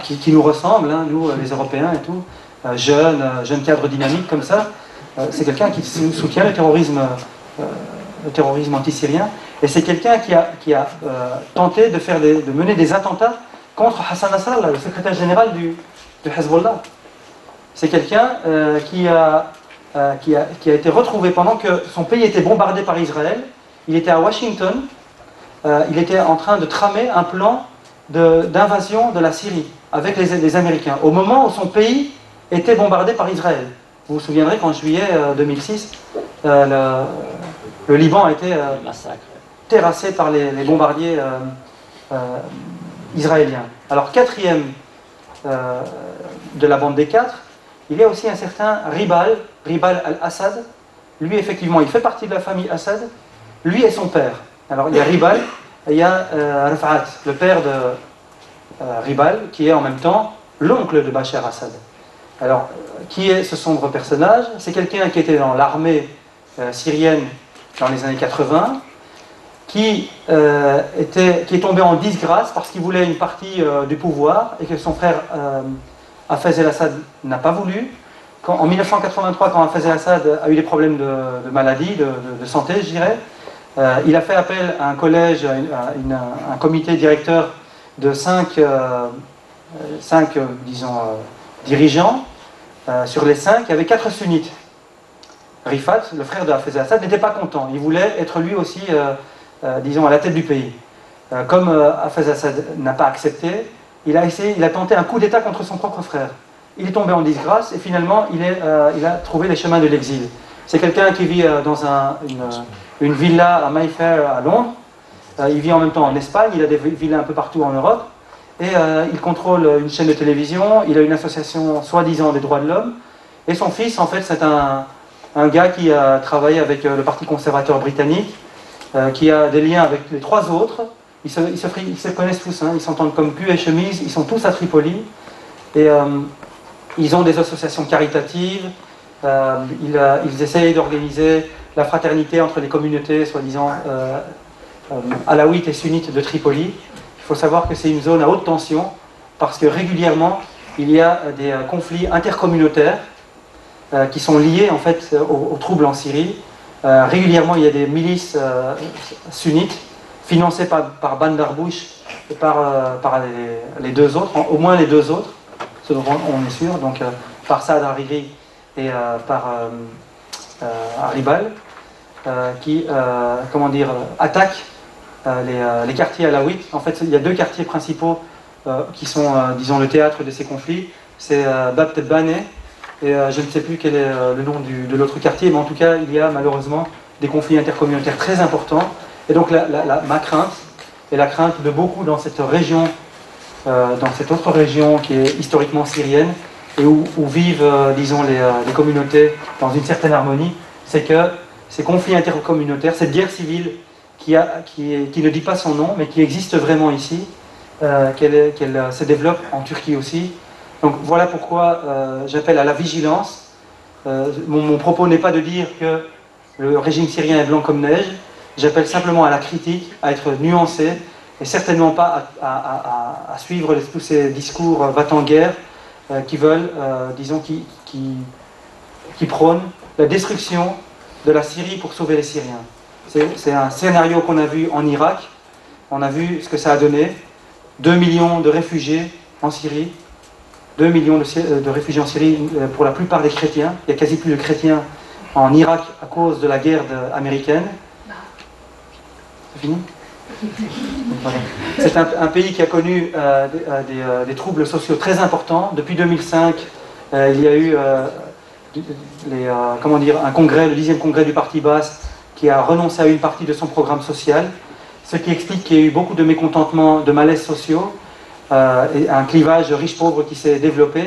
qui nous ressemble, nous les Européens et tout, jeune cadre dynamique comme ça, c'est quelqu'un qui soutient le terrorisme anti-syrien, et c'est quelqu'un qui a tenté de mener des attentats contre Hassan Nasrallah, le secrétaire général du Hezbollah. C'est quelqu'un qui a été retrouvé pendant que son pays était bombardé par Israël. Il était à Washington, il était en train de tramer un plan d'invasion de la Syrie avec les Américains, au moment où son pays était bombardé par Israël. Vous vous souviendrez qu'en juillet 2006, le Liban a été terrassé par les bombardiers israéliens. Alors, 4e de la bande des 4, il y a aussi un certain Ribal al-Assad. Lui, effectivement, il fait partie de la famille Assad. Lui et son père. Alors, il y a Ribal et il y a Rafat, le père de Ribal, qui est en même temps l'oncle de Bachar Assad. Alors, qui est ce sombre personnage ? C'est quelqu'un qui était dans l'armée syrienne dans les années 80, qui est tombé en disgrâce parce qu'il voulait une partie du pouvoir et que son frère Hafez el-Assad n'a pas voulu. En 1983, quand Hafez el-Assad a eu des problèmes de maladie, de santé, je dirais, il a fait appel à un collège, à un comité directeur de 5 dirigeants. Sur les 5, il y avait 4 sunnites. Rifat, le frère de Hafez el-Assad, n'était pas content. Il voulait être lui aussi, à la tête du pays. Comme Hafez el-Assad n'a pas accepté, il a tenté un coup d'État contre son propre frère. Il est tombé en disgrâce et finalement il a trouvé les chemins de l'exil. C'est quelqu'un qui vit dans une villa à Mayfair à Londres. Il vit en même temps en Espagne, il a des villas un peu partout en Europe. Et il contrôle une chaîne de télévision, il a une association soi-disant des droits de l'homme. Et son fils, en fait, c'est un gars qui a travaillé avec le Parti conservateur britannique, qui a des liens avec les 3 autres. Ils se connaissent tous, hein, ils s'entendent comme cul et chemise, ils sont tous à Tripoli. Et ils ont des associations caritatives, ils essayent d'organiser la fraternité entre les communautés, soi-disant, alaouites et sunnites de Tripoli. Il faut savoir que c'est une zone à haute tension, parce que régulièrement, il y a des conflits intercommunautaires qui sont liés en fait aux troubles en Syrie. Régulièrement, il y a des milices sunnites financées par Bandar Bush et par les 2 autres, au moins les 2 autres, ce dont on est sûr, donc par Saad Hariri et par Haribal, qui attaquent les quartiers alaouites. En fait, il y a 2 quartiers principaux qui sont, disons, le théâtre de ces conflits. C'est Bab Tebane et je ne sais plus quel est le nom de l'autre quartier, mais en tout cas, il y a malheureusement des conflits intercommunautaires très importants. Et donc ma crainte, et la crainte de beaucoup dans cette région, dans cette autre région qui est historiquement syrienne, et où vivent, disons, les communautés dans une certaine harmonie, c'est que ces conflits intercommunautaires, cette guerre civile qui ne dit pas son nom, mais qui existe vraiment ici, qu'elle se développe en Turquie aussi. Donc voilà pourquoi j'appelle à la vigilance. Mon propos n'est pas de dire que le régime syrien est blanc comme neige, j'appelle simplement à la critique, à être nuancé, et certainement pas à suivre tous ces discours va-t-en-guerre qui veulent, disons, qui prônent la destruction de la Syrie pour sauver les Syriens. C'est un scénario qu'on a vu en Irak, on a vu ce que ça a donné, 2 millions de réfugiés en Syrie, 2 millions de réfugiés en Syrie, pour la plupart des chrétiens. Il n'y a quasi plus de chrétiens en Irak à cause de la guerre américaine. C'est fini ? Voilà. C'est un pays qui a connu des troubles sociaux très importants. Depuis 2005, il y a eu un congrès, le 10e congrès du Parti Basse, qui a renoncé à une partie de son programme social, ce qui explique qu'il y a eu beaucoup de mécontentements, de malaises sociaux, et un clivage riche-pauvre qui s'est développé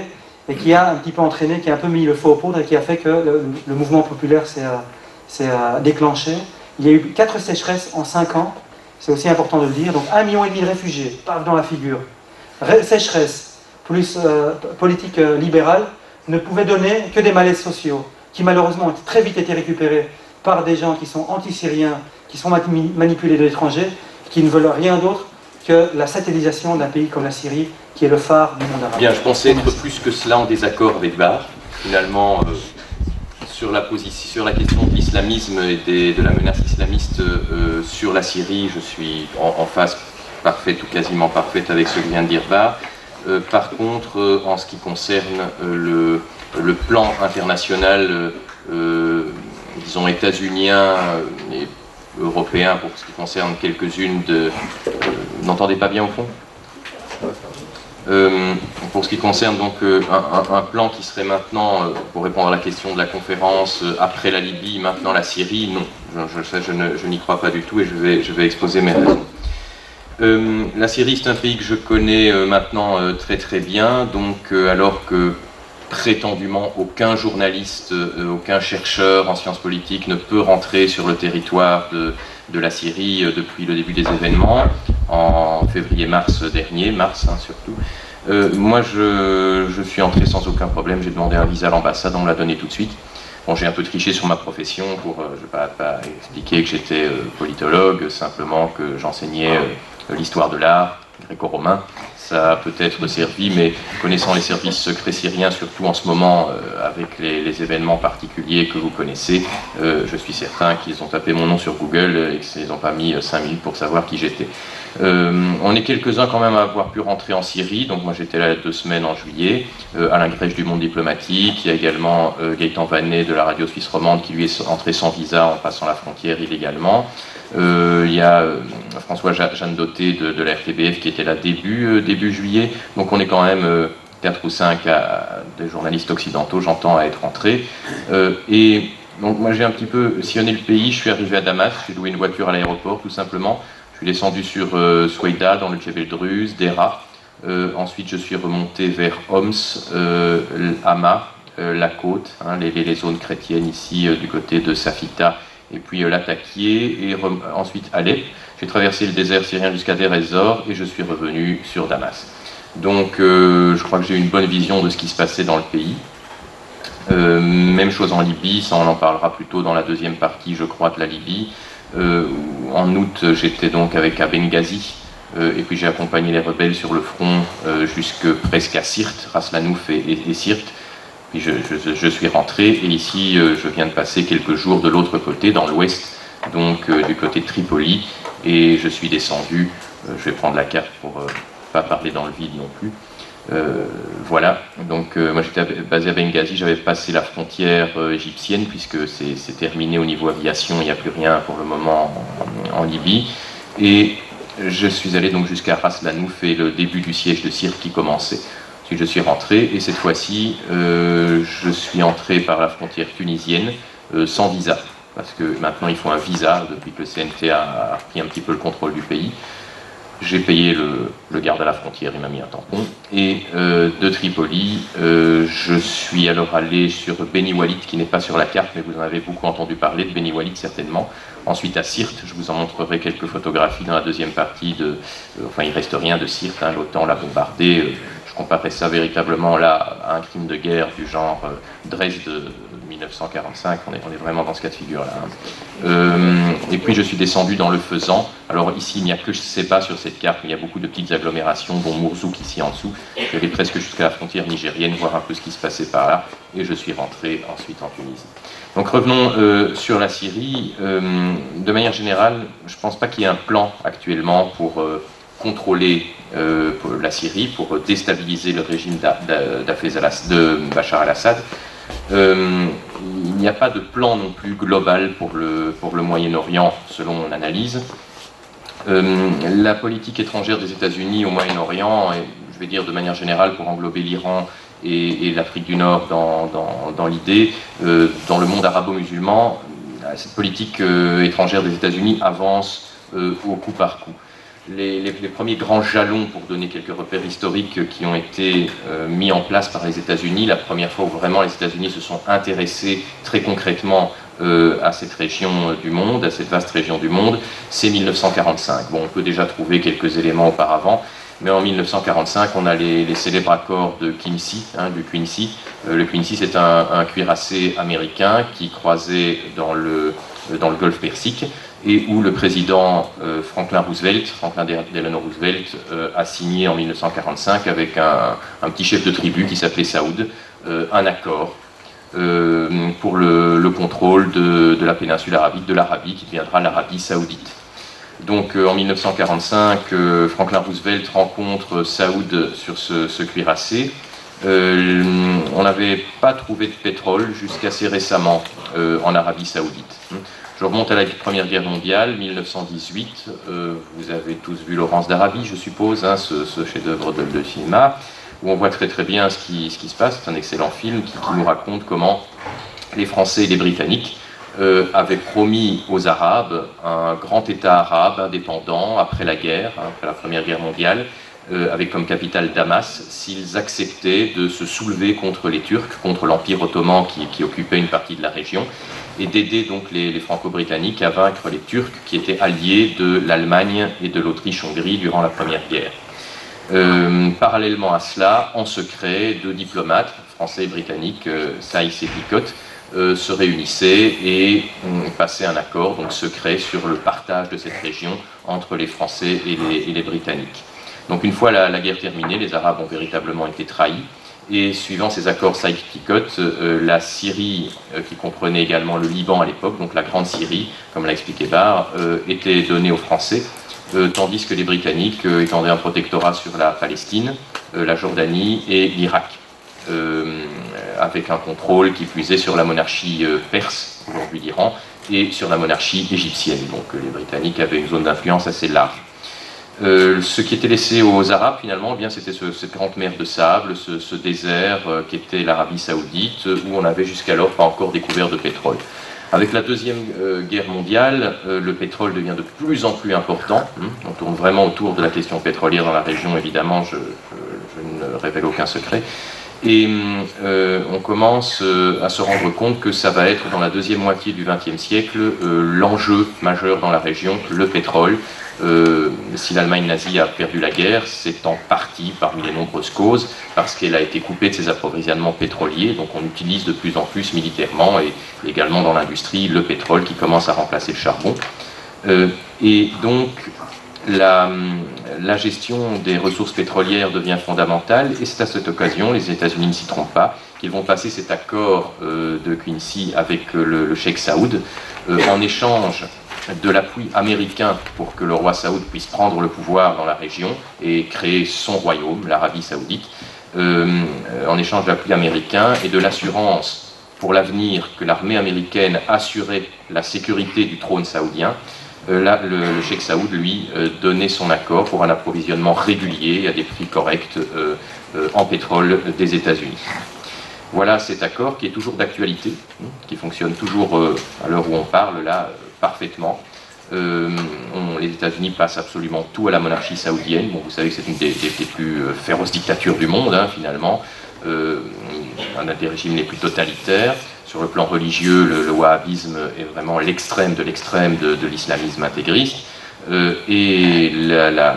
et qui a un petit peu entraîné, qui a un peu mis le feu aux poudres et qui a fait que le mouvement populaire s'est déclenché. Il y a eu 4 sécheresses en 5 ans, c'est aussi important de le dire, donc 1,5 million de réfugiés, paf dans la figure. Sécheresse, plus politique libérale, ne pouvait donner que des malaises sociaux, qui malheureusement ont très vite été récupérés par des gens qui sont anti-syriens, qui sont manipulés de l'étranger, qui ne veulent rien d'autre que la satellisation d'un pays comme la Syrie, qui est le phare du monde arabe. Bien, je pensais être plus que cela en désaccord avec Bar. Finalement, sur la question de l'islamisme et de la menace islamiste sur la Syrie, je suis en phase parfaite ou quasiment parfaite avec ce que vient de dire Bar. Par contre, en ce qui concerne le plan international, disons états-unien et européen, pour ce qui concerne quelques-unes de... Vous n'entendez pas bien au fond ? Pour ce qui concerne donc un plan qui serait maintenant, pour répondre à la question de la conférence, après la Libye, maintenant la Syrie, non, je n'y crois pas du tout et je vais exposer mes raisons. La Syrie, c'est un pays que je connais maintenant très très bien, donc alors que prétendument aucun journaliste, aucun chercheur en sciences politiques ne peut rentrer sur le territoire de la Syrie depuis le début des événements, en février-mars dernier, surtout. Moi, je suis entré sans aucun problème, j'ai demandé un visa à l'ambassade, on me l'a donné tout de suite. Bon, j'ai un peu triché sur ma profession pour, je ne vais pas expliquer que j'étais politologue, simplement que j'enseignais l'histoire de l'art gréco-romain. Ça a peut-être servi, mais connaissant les services secrets syriens, surtout en ce moment, avec les événements particuliers que vous connaissez, je suis certain qu'ils ont tapé mon nom sur Google et qu'ils n'ont pas mis 5 minutes pour savoir qui j'étais. On est quelques-uns quand même à avoir pu rentrer en Syrie, donc moi j'étais là 2 semaines en juillet. Alain Grèche du Monde Diplomatique, il y a également Gaëtan Vanet de la radio suisse romande qui lui est entré sans visa en passant la frontière illégalement. Il y a François Jeanne Doté de la RTBF qui était là début juillet, donc on est quand même 4 ou 5 des journalistes occidentaux, j'entends, à être entrés. Et donc moi j'ai un petit peu sillonné le pays, je suis arrivé à Damas, j'ai loué une voiture à l'aéroport tout simplement, je suis descendu sur Souaïda dans le Djebel Druze, Dera, ensuite je suis remonté vers Homs, Hama, la côte, hein, les zones chrétiennes ici du côté de Safita, et puis Latakié, et ensuite Alep. J'ai traversé le désert syrien jusqu'à Deir ez-Zor et je suis revenu sur Damas. Donc je crois que j'ai une bonne vision de ce qui se passait dans le pays. Même chose en Libye, ça on en parlera plutôt dans la deuxième partie, je crois, de la Libye. En août, j'étais donc à Benghazi, et puis j'ai accompagné les rebelles sur le front jusque presque à Sirte, Ras Lanouf et Sirte. Puis je suis rentré, et ici je viens de passer quelques jours de l'autre côté, dans l'ouest, donc du côté de Tripoli, et je suis descendu, je vais prendre la carte pour pas parler dans le vide non plus. Voilà, donc moi j'étais basé à Benghazi, j'avais passé la frontière égyptienne puisque c'est terminé au niveau aviation, il n'y a plus rien pour le moment en Libye, et je suis allé donc jusqu'à Ras Lanouf et le début du siège de Sirte qui commençait. Ensuite je suis rentré, et cette fois-ci je suis entré par la frontière tunisienne sans visa, parce que maintenant il faut un visa depuis que le CNT a pris un petit peu le contrôle du pays. J'ai payé le garde à la frontière, il m'a mis un tampon. Et de Tripoli, je suis alors allé sur Beni Walid, qui n'est pas sur la carte, mais vous en avez beaucoup entendu parler, de Beni Walid certainement. Ensuite à Sirte, je vous en montrerai quelques photographies dans la deuxième partie. Enfin, il ne reste rien de Sirte, hein, l'OTAN l'a bombardé. Je comparais ça véritablement là à un crime de guerre du genre Dresde de 1945, on est vraiment dans ce cas de figure-là. Hein. Et puis je suis descendu dans le Fezzan. Alors ici, il n'y a que, je ne sais pas sur cette carte, mais il y a beaucoup de petites agglomérations, dont Mourzouk ici en dessous. J'allais presque jusqu'à la frontière nigérienne, voir un peu ce qui se passait par là, et je suis rentré ensuite en Tunisie. Donc revenons sur la Syrie. De manière générale, je ne pense pas qu'il y ait un plan actuellement pour contrôler la Syrie, pour déstabiliser le régime de Bachar al-Assad. Il n'y a pas de plan non plus global pour le Moyen-Orient, selon mon analyse. La politique étrangère des États-Unis au Moyen-Orient, et je vais dire de manière générale pour englober l'Iran et l'Afrique du Nord dans l'idée, dans le monde arabo-musulman, cette politique étrangère des États-Unis avance au coup par coup. Les premiers grands jalons, pour donner quelques repères historiques, qui ont été mis en place par les États-Unis, la première fois où vraiment les États-Unis se sont intéressés très concrètement à cette région du monde, à cette vaste région du monde, c'est 1945. Bon, on peut déjà trouver quelques éléments auparavant, mais en 1945, on a les célèbres accords de Quincy, hein, du Quincy. Le Quincy, c'est un cuirassé américain qui croisait dans le Golfe Persique, et où le président Franklin Delano Roosevelt a signé en 1945 avec un petit chef de tribu qui s'appelait Saoud, un accord pour le contrôle de la péninsule arabique, de l'Arabie, qui deviendra l'Arabie saoudite. Donc en 1945, Franklin Roosevelt rencontre Saoud sur ce cuirassé. On n'avait pas trouvé de pétrole jusqu'assez récemment en Arabie saoudite. Je remonte à la Première Guerre mondiale, 1918. Vous avez tous vu Laurence d'Arabie, je suppose, hein, ce chef-d'œuvre de cinéma, où on voit très très bien ce qui se passe. C'est un excellent film qui nous raconte comment les Français et les Britanniques avaient promis aux Arabes un grand État arabe indépendant après la guerre, hein, après la Première Guerre mondiale, avec comme capitale Damas, s'ils acceptaient de se soulever contre les Turcs, contre l'Empire ottoman qui occupait une partie de la région, et d'aider donc les Franco-Britanniques à vaincre les Turcs qui étaient alliés de l'Allemagne et de l'Autriche-Hongrie durant la Première Guerre. Parallèlement à cela, en secret, 2 diplomates, français et britanniques, Saïs et Picot, se réunissaient et passaient un accord donc secret sur le partage de cette région entre les Français et les Britanniques. Donc une fois la guerre terminée, les Arabes ont véritablement été trahis. Et suivant ces accords Sykes-Picot, la Syrie, qui comprenait également le Liban à l'époque, donc la Grande Syrie, comme l'a expliqué Barr, était donnée aux Français, tandis que les Britanniques étendaient un protectorat sur la Palestine, la Jordanie et l'Irak, avec un contrôle qui puisait sur la monarchie perse, aujourd'hui l'Iran, et sur la monarchie égyptienne. Donc les Britanniques avaient une zone d'influence assez large. Ce qui était laissé aux Arabes, finalement, eh bien, c'était cette grande mer de sable, ce désert qui était l'Arabie Saoudite, où on n'avait jusqu'alors pas encore découvert de pétrole. Avec la Deuxième Guerre mondiale, le pétrole devient de plus en plus important. On tourne vraiment autour de la question pétrolière dans la région, évidemment, je ne révèle aucun secret. Et on commence à se rendre compte que ça va être, dans la deuxième moitié du XXe siècle, l'enjeu majeur dans la région, le pétrole. Si l'Allemagne nazie a perdu la guerre, c'est en partie, parmi les nombreuses causes, parce qu'elle a été coupée de ses approvisionnements pétroliers, donc on utilise de plus en plus militairement et également dans l'industrie le pétrole qui commence à remplacer le charbon. Et donc la gestion des ressources pétrolières devient fondamentale, et c'est à cette occasion, les États-Unis ne s'y trompent pas, qu'ils vont passer cet accord de Quincy avec le cheikh Saoud en échange de l'appui américain pour que le roi Saoud puisse prendre le pouvoir dans la région et créer son royaume, l'Arabie Saoudite, en échange de l'appui américain et de l'assurance pour l'avenir que l'armée américaine assurait la sécurité du trône saoudien. Là, le cheikh Saoud, lui, donnait son accord pour un approvisionnement régulier à des prix corrects en pétrole des États-Unis. Voilà cet accord qui est toujours d'actualité, qui fonctionne toujours à l'heure où on parle, là, parfaitement. Les États-Unis passent absolument tout à la monarchie saoudienne. Bon, vous savez que c'est une des plus féroces dictatures du monde, finalement. Un des régimes les plus totalitaires. Sur le plan religieux, le wahhabisme est vraiment l'extrême de l'islamisme intégriste. Et la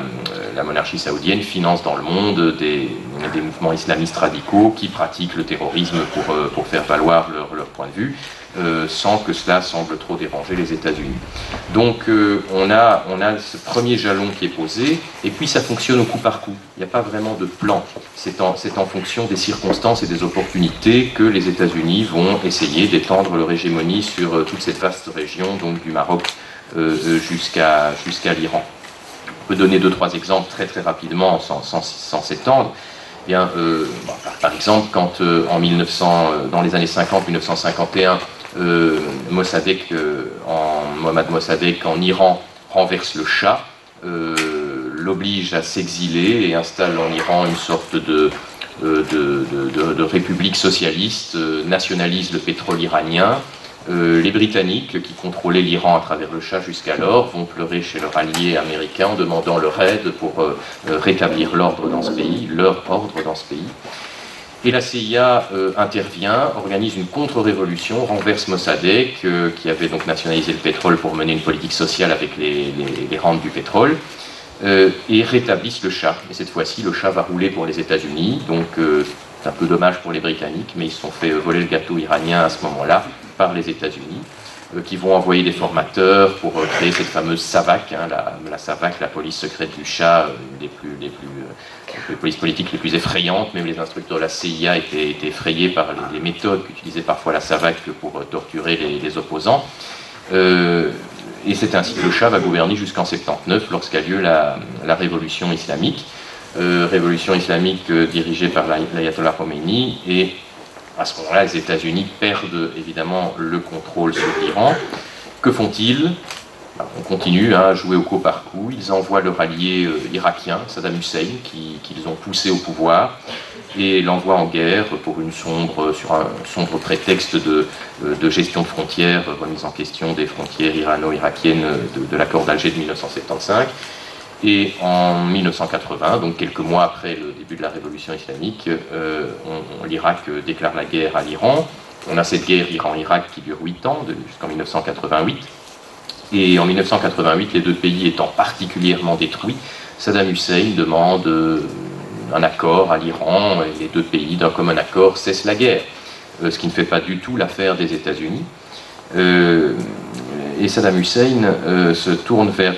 monarchie saoudienne finance dans le monde des mouvements islamistes radicaux qui pratiquent le terrorisme pour faire valoir leur point de vue, sans que cela semble trop déranger les États-Unis. Donc on a ce premier jalon qui est posé, et puis ça fonctionne au coup par coup. Il n'y a pas vraiment de plan. C'est en fonction des circonstances et des opportunités que les États-Unis vont essayer d'étendre leur hégémonie sur toute cette vaste région, donc du Maroc jusqu'à l'Iran. On peut donner 2-3 exemples très très rapidement sans s'étendre. Bien, par exemple, quand dans les années 50, 1951, Mohammad Mossadegh en Iran renverse le Shah, l'oblige à s'exiler et installe en Iran une sorte de république socialiste, nationalise le pétrole iranien. Les Britanniques, qui contrôlaient l'Iran à travers le Shah jusqu'alors, vont pleurer chez leur allié américain en demandant leur aide pour rétablir l'ordre dans ce pays, leur ordre dans ce pays. Et la CIA intervient, organise une contre-révolution, renverse Mossadegh, qui avait donc nationalisé le pétrole pour mener une politique sociale avec les rentes du pétrole, et rétablissent le Shah. Et cette fois-ci, le Shah va rouler pour les États-Unis, donc c'est un peu dommage pour les Britanniques, mais ils se sont fait voler le gâteau iranien à ce moment-là par les États-Unis, qui vont envoyer des formateurs pour créer cette fameuse SAVAK, la SAVAK, la police secrète du Shah, une des polices politiques les plus effrayantes. Même les instructeurs de la CIA étaient effrayés par les méthodes qu'utilisait parfois la SAVAK pour torturer les opposants. Et c'est ainsi que le Shah va gouverner jusqu'en 79, lorsqu'a lieu la révolution islamique. Révolution islamique dirigée par l'ayatollah Khomeini, et à ce moment-là, les États-Unis perdent évidemment le contrôle sur l'Iran. Que font-ils ? On continue à jouer au coup par coup. Ils envoient leur allié irakien, Saddam Hussein, qu'ils ont poussé au pouvoir, et l'envoient en guerre sur un sombre prétexte de gestion de frontières, remise en question des frontières irano-irakiennes de l'accord d'Alger de 1975. Et en 1980, donc quelques mois après le début de la révolution islamique, l'Irak déclare la guerre à l'Iran. On a cette guerre Iran-Irak qui dure 8 ans, jusqu'en 1988. Et en 1988, les deux pays étant particulièrement détruits, Saddam Hussein demande un accord à l'Iran, et les deux pays, d'un commun accord, cessent la guerre. Ce qui ne fait pas du tout l'affaire des États-Unis. Et Saddam Hussein se tourne vers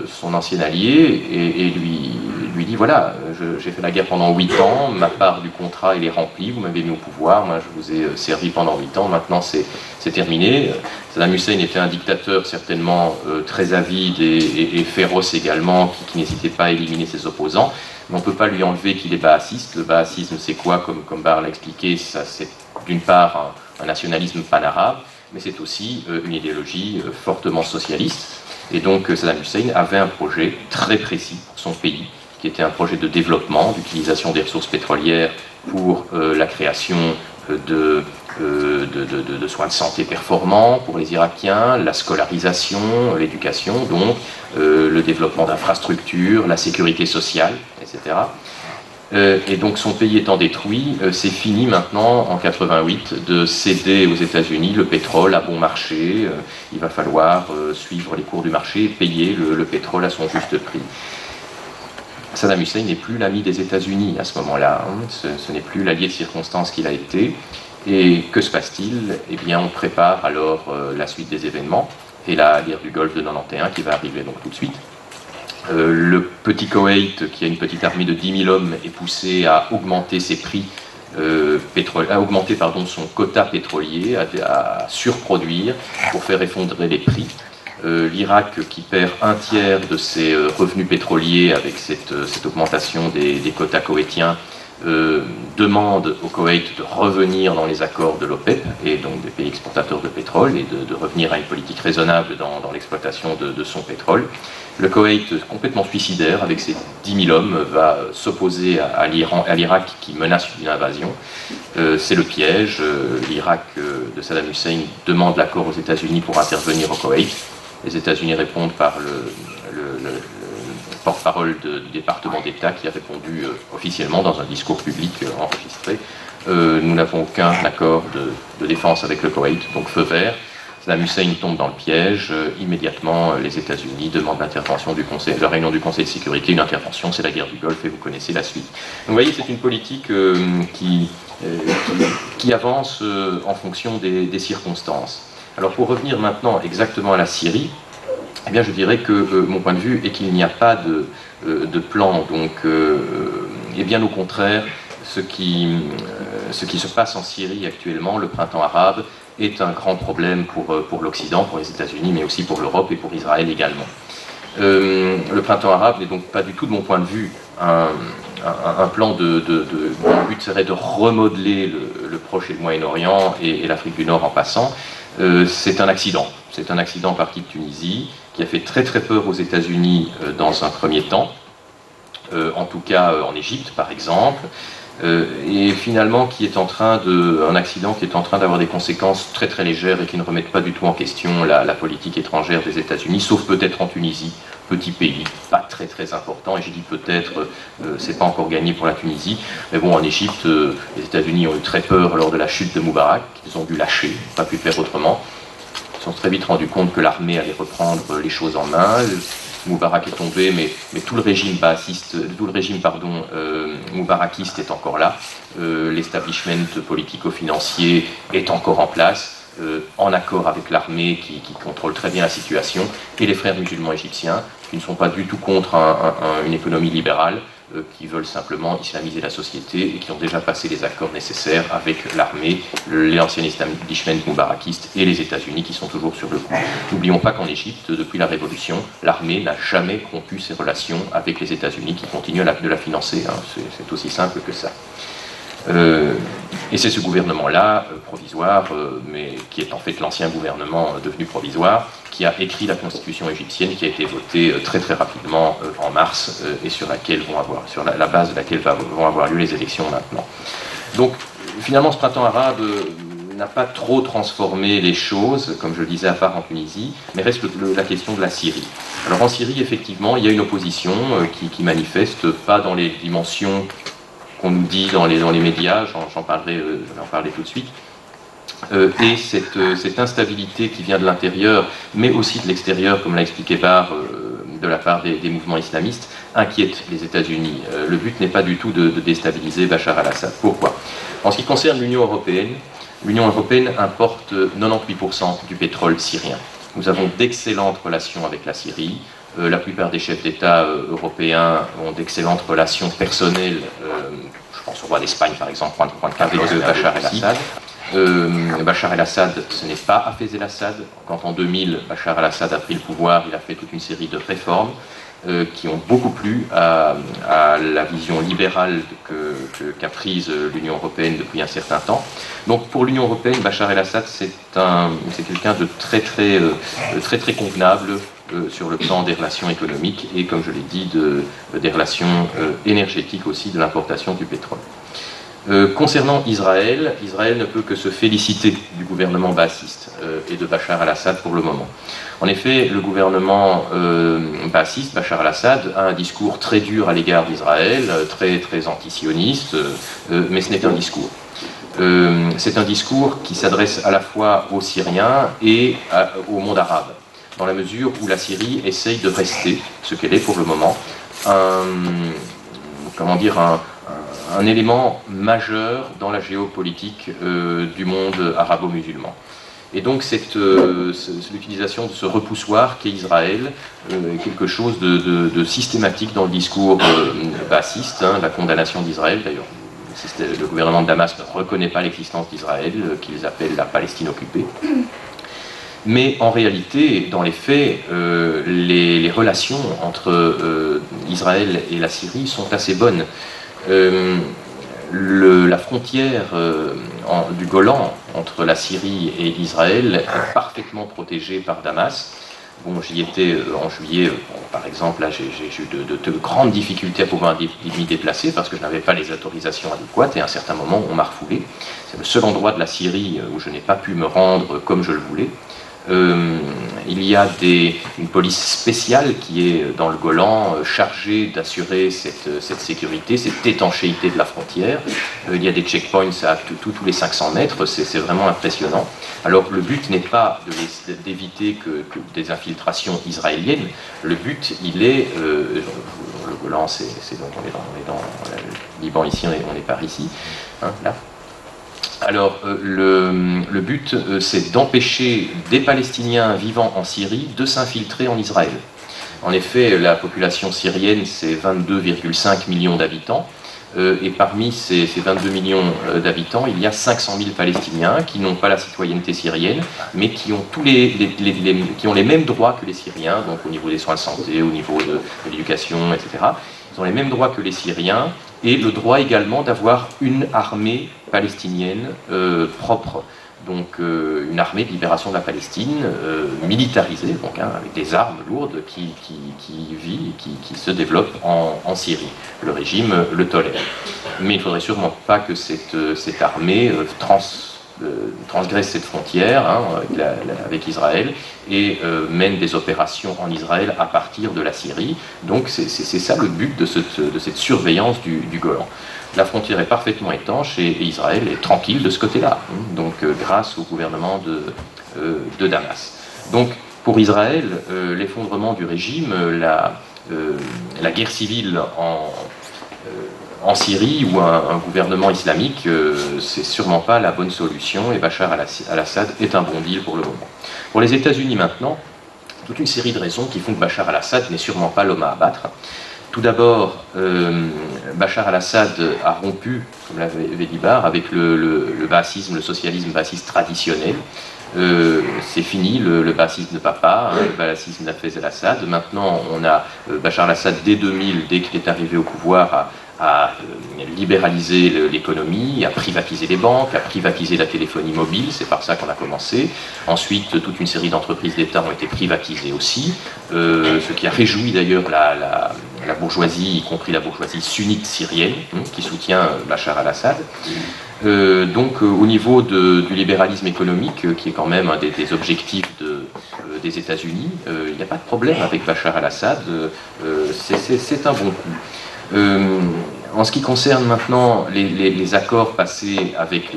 son ancien allié et lui lui dit voilà, j'ai fait la guerre pendant 8 ans, ma part du contrat elle est remplie, vous m'avez mis au pouvoir, moi je vous ai servi pendant 8 ans, maintenant c'est terminé. Saddam Hussein était un dictateur certainement très avide et féroce également, qui n'hésitait pas à éliminer ses opposants, mais on ne peut pas lui enlever qu'il est baasiste. Le baasisme c'est quoi, comme Bar l'a expliqué, c'est d'une part un nationalisme pan-arabe, mais c'est aussi une idéologie fortement socialiste. Et donc Saddam Hussein avait un projet très précis pour son pays, qui était un projet de développement, d'utilisation des ressources pétrolières pour la création de soins de santé performants pour les Irakiens, la scolarisation, l'éducation, donc le développement d'infrastructures, la sécurité sociale, etc. Et donc son pays étant détruit, c'est fini maintenant en 88 de céder aux États-Unis le pétrole à bon marché. Il va falloir suivre les cours du marché et payer le pétrole à son juste prix. Saddam Hussein n'est plus l'ami des États-Unis à ce moment-là, hein. Ce n'est plus l'allié de circonstance qu'il a été. Et que se passe-t-il? Eh bien, on prépare alors la suite des événements et la guerre du Golfe de 91 qui va arriver donc tout de suite. Le petit Koweït, qui a une petite armée de 10 000 hommes, est poussé à augmenter ses prix, à augmenter son quota pétrolier, à surproduire pour faire effondrer les prix. L'Irak, qui perd un tiers de ses revenus pétroliers avec cette augmentation des quotas koweïtiens, demande au Koweït de revenir dans les accords de l'OPEP et donc des pays exportateurs de pétrole et de revenir à une politique raisonnable dans l'exploitation de son pétrole. Le Koweït, complètement suicidaire, avec ses 10 000 hommes, va s'opposer à l'Irak qui menace une invasion. C'est le piège. L'Irak de Saddam Hussein demande l'accord aux États-Unis pour intervenir au Koweït. Les États-Unis répondent par le porte-parole du département d'État qui a répondu officiellement dans un discours public enregistré. Nous n'avons aucun accord de défense avec le Koweït, donc feu vert. Saddam Hussein tombe dans le piège. Immédiatement, les États-Unis demandent l'intervention de la réunion du Conseil de sécurité. Une intervention, c'est la guerre du Golfe et vous connaissez la suite. Donc vous voyez, c'est une politique qui avance en fonction des circonstances. Alors pour revenir maintenant exactement à la Syrie, eh bien, je dirais que mon point de vue est qu'il n'y a pas de plan. Donc, et bien au contraire, ce qui se passe en Syrie actuellement, le printemps arabe, est un grand problème pour l'Occident, pour les États-Unis, mais aussi pour l'Europe et pour Israël également. Le printemps arabe n'est donc pas du tout, de mon point de vue, un plan dont le but serait de remodeler le Proche et le Moyen-Orient et l'Afrique du Nord en passant. C'est un accident. C'est un accident parti de Tunisie qui a fait très très peur aux États-Unis dans un premier temps, en tout cas en Égypte par exemple, et finalement un accident qui est en train d'avoir des conséquences très très légères et qui ne remettent pas du tout en question la politique étrangère des États-Unis, sauf peut-être en Tunisie, petit pays, pas très très important, et j'ai dit peut-être, c'est pas encore gagné pour la Tunisie, mais bon, en Égypte, les États-Unis ont eu très peur lors de la chute de Moubarak, qu'ils ont dû lâcher, pas pu faire autrement. Ils se sont très vite rendus compte que l'armée allait reprendre les choses en main. Moubarak est tombé, mais tout le régime moubarakiste est encore là. L'establishment politico-financier est encore en place, en accord avec l'armée qui contrôle très bien la situation, et les frères musulmans égyptiens, qui ne sont pas du tout contre une économie libérale, qui veulent simplement islamiser la société et qui ont déjà passé les accords nécessaires avec l'armée, l'ancien establishment moubarakiste et les États-Unis qui sont toujours sur le coup. N'oublions pas qu'en Égypte, depuis la Révolution, l'armée n'a jamais rompu ses relations avec les États-Unis qui continuent de la financer. Hein. C'est aussi simple que ça. Et c'est ce gouvernement-là, provisoire, mais qui est en fait l'ancien gouvernement devenu provisoire, qui a écrit la constitution égyptienne, qui a été votée très très rapidement en mars, et sur la base de laquelle vont avoir lieu les élections maintenant. Donc finalement, ce printemps arabe n'a pas trop transformé les choses, comme je le disais, à part en Tunisie, mais reste la question de la Syrie. Alors en Syrie, effectivement, il y a une opposition qui manifeste, pas dans les dimensions qu'on nous dit dans les médias, j'en parlerai tout de suite, et cette instabilité qui vient de l'intérieur, mais aussi de l'extérieur, comme l'a expliqué Bar, de la part des mouvements islamistes, inquiète les États-Unis. Le but n'est pas du tout de déstabiliser Bachar al-Assad. Pourquoi? En ce qui concerne l'Union européenne importe 98% du pétrole syrien. Nous avons d'excellentes relations avec la Syrie. La plupart des chefs d'État européens ont d'excellentes relations personnelles, je pense au roi d'Espagne par exemple, avec Bachar el-Assad. Bachar el-Assad, ce n'est pas Hafez el-Assad. Quand en 2000, Bachar el-Assad a pris le pouvoir, il a fait toute une série de réformes qui ont beaucoup plu à la vision libérale qu'a prise l'Union européenne depuis un certain temps. Donc pour l'Union européenne, Bachar el-Assad, c'est quelqu'un de très convenable sur le plan des relations économiques et, comme je l'ai dit, des relations énergétiques aussi, de l'importation du pétrole. Concernant Israël, Israël ne peut que se féliciter du gouvernement baathiste et de Bachar el-Assad pour le moment. En effet, le gouvernement baathiste, Bachar el-Assad, a un discours très dur à l'égard d'Israël, très antisioniste, mais ce n'est qu'un discours. C'est un discours qui s'adresse à la fois aux Syriens et au monde arabe, dans la mesure où la Syrie essaye de rester, ce qu'elle est pour le moment, un élément majeur dans la géopolitique du monde arabo-musulman. Et donc l'utilisation de ce repoussoir qu'est Israël est quelque chose de systématique dans le discours baathiste, la condamnation d'Israël. D'ailleurs, le gouvernement de Damas ne reconnaît pas l'existence d'Israël, qu'ils appellent la Palestine occupée. Mais en réalité, dans les faits, les relations entre Israël et la Syrie sont assez bonnes. La frontière du Golan entre la Syrie et Israël est parfaitement protégée par Damas. Bon, j'y étais en juillet, par exemple, là j'ai eu de grandes difficultés à pouvoir m'y déplacer parce que je n'avais pas les autorisations adéquates et à un certain moment on m'a refoulé. C'est le seul endroit de la Syrie où je n'ai pas pu me rendre comme je le voulais. Il y a une police spéciale qui est dans le Golan chargée d'assurer cette sécurité, cette étanchéité de la frontière. Il y a des checkpoints à tous les 500 mètres, c'est vraiment impressionnant. Alors le but n'est pas d'éviter que des infiltrations israéliennes, le but il est, le Golan donc on est dans le Liban ici, on est par ici, hein, là. Alors, le but, c'est d'empêcher des Palestiniens vivant en Syrie de s'infiltrer en Israël. En effet, la population syrienne, c'est 22,5 millions d'habitants, et parmi ces 22 millions d'habitants, il y a 500 000 Palestiniens qui n'ont pas la citoyenneté syrienne, mais qui ont, qui ont les mêmes droits que les Syriens, donc au niveau des soins de santé, au niveau de l'éducation, etc. Ils ont les mêmes droits que les Syriens, et le droit également d'avoir une armée palestinienne propre, donc une armée de libération de la Palestine, militarisée, donc, avec des armes lourdes qui vit, qui se développe en Syrie. Le régime le tolère. Mais il ne faudrait sûrement pas que cette armée transgresse cette frontière avec Israël et mène des opérations en Israël à partir de la Syrie. Donc c'est ça le but de cette surveillance du Golan. La frontière est parfaitement étanche et Israël est tranquille de ce côté-là, donc grâce au gouvernement de Damas. Donc pour Israël, l'effondrement du régime, la guerre civile en Syrie ou un gouvernement islamique, c'est sûrement pas la bonne solution et Bachar el-Assad est un bon deal pour le moment. Pour les États-Unis maintenant, toute une série de raisons qui font que Bachar el-Assad n'est sûrement pas l'homme à abattre. Tout d'abord, Bachar el-Assad a rompu, comme l'avait dit Bar, avec le baasisme, le socialisme baassiste traditionnel. C'est fini le baassisme de papa, le baassisme d'Hafez el-Assad. Maintenant, on a Bachar el-Assad dès 2000, dès qu'il est arrivé au pouvoir, à libéraliser l'économie, à privatiser les banques, à privatiser la téléphonie mobile, c'est par ça qu'on a commencé. Ensuite, toute une série d'entreprises d'État ont été privatisées aussi, ce qui a réjoui d'ailleurs la bourgeoisie, y compris la bourgeoisie sunnite syrienne, qui soutient Bachar el-Assad. Donc au niveau du libéralisme économique, qui est quand même un des objectifs des États-Unis, il n'y a pas de problème avec Bachar el-Assad, c'est un bon coup. En ce qui concerne maintenant les accords passés avec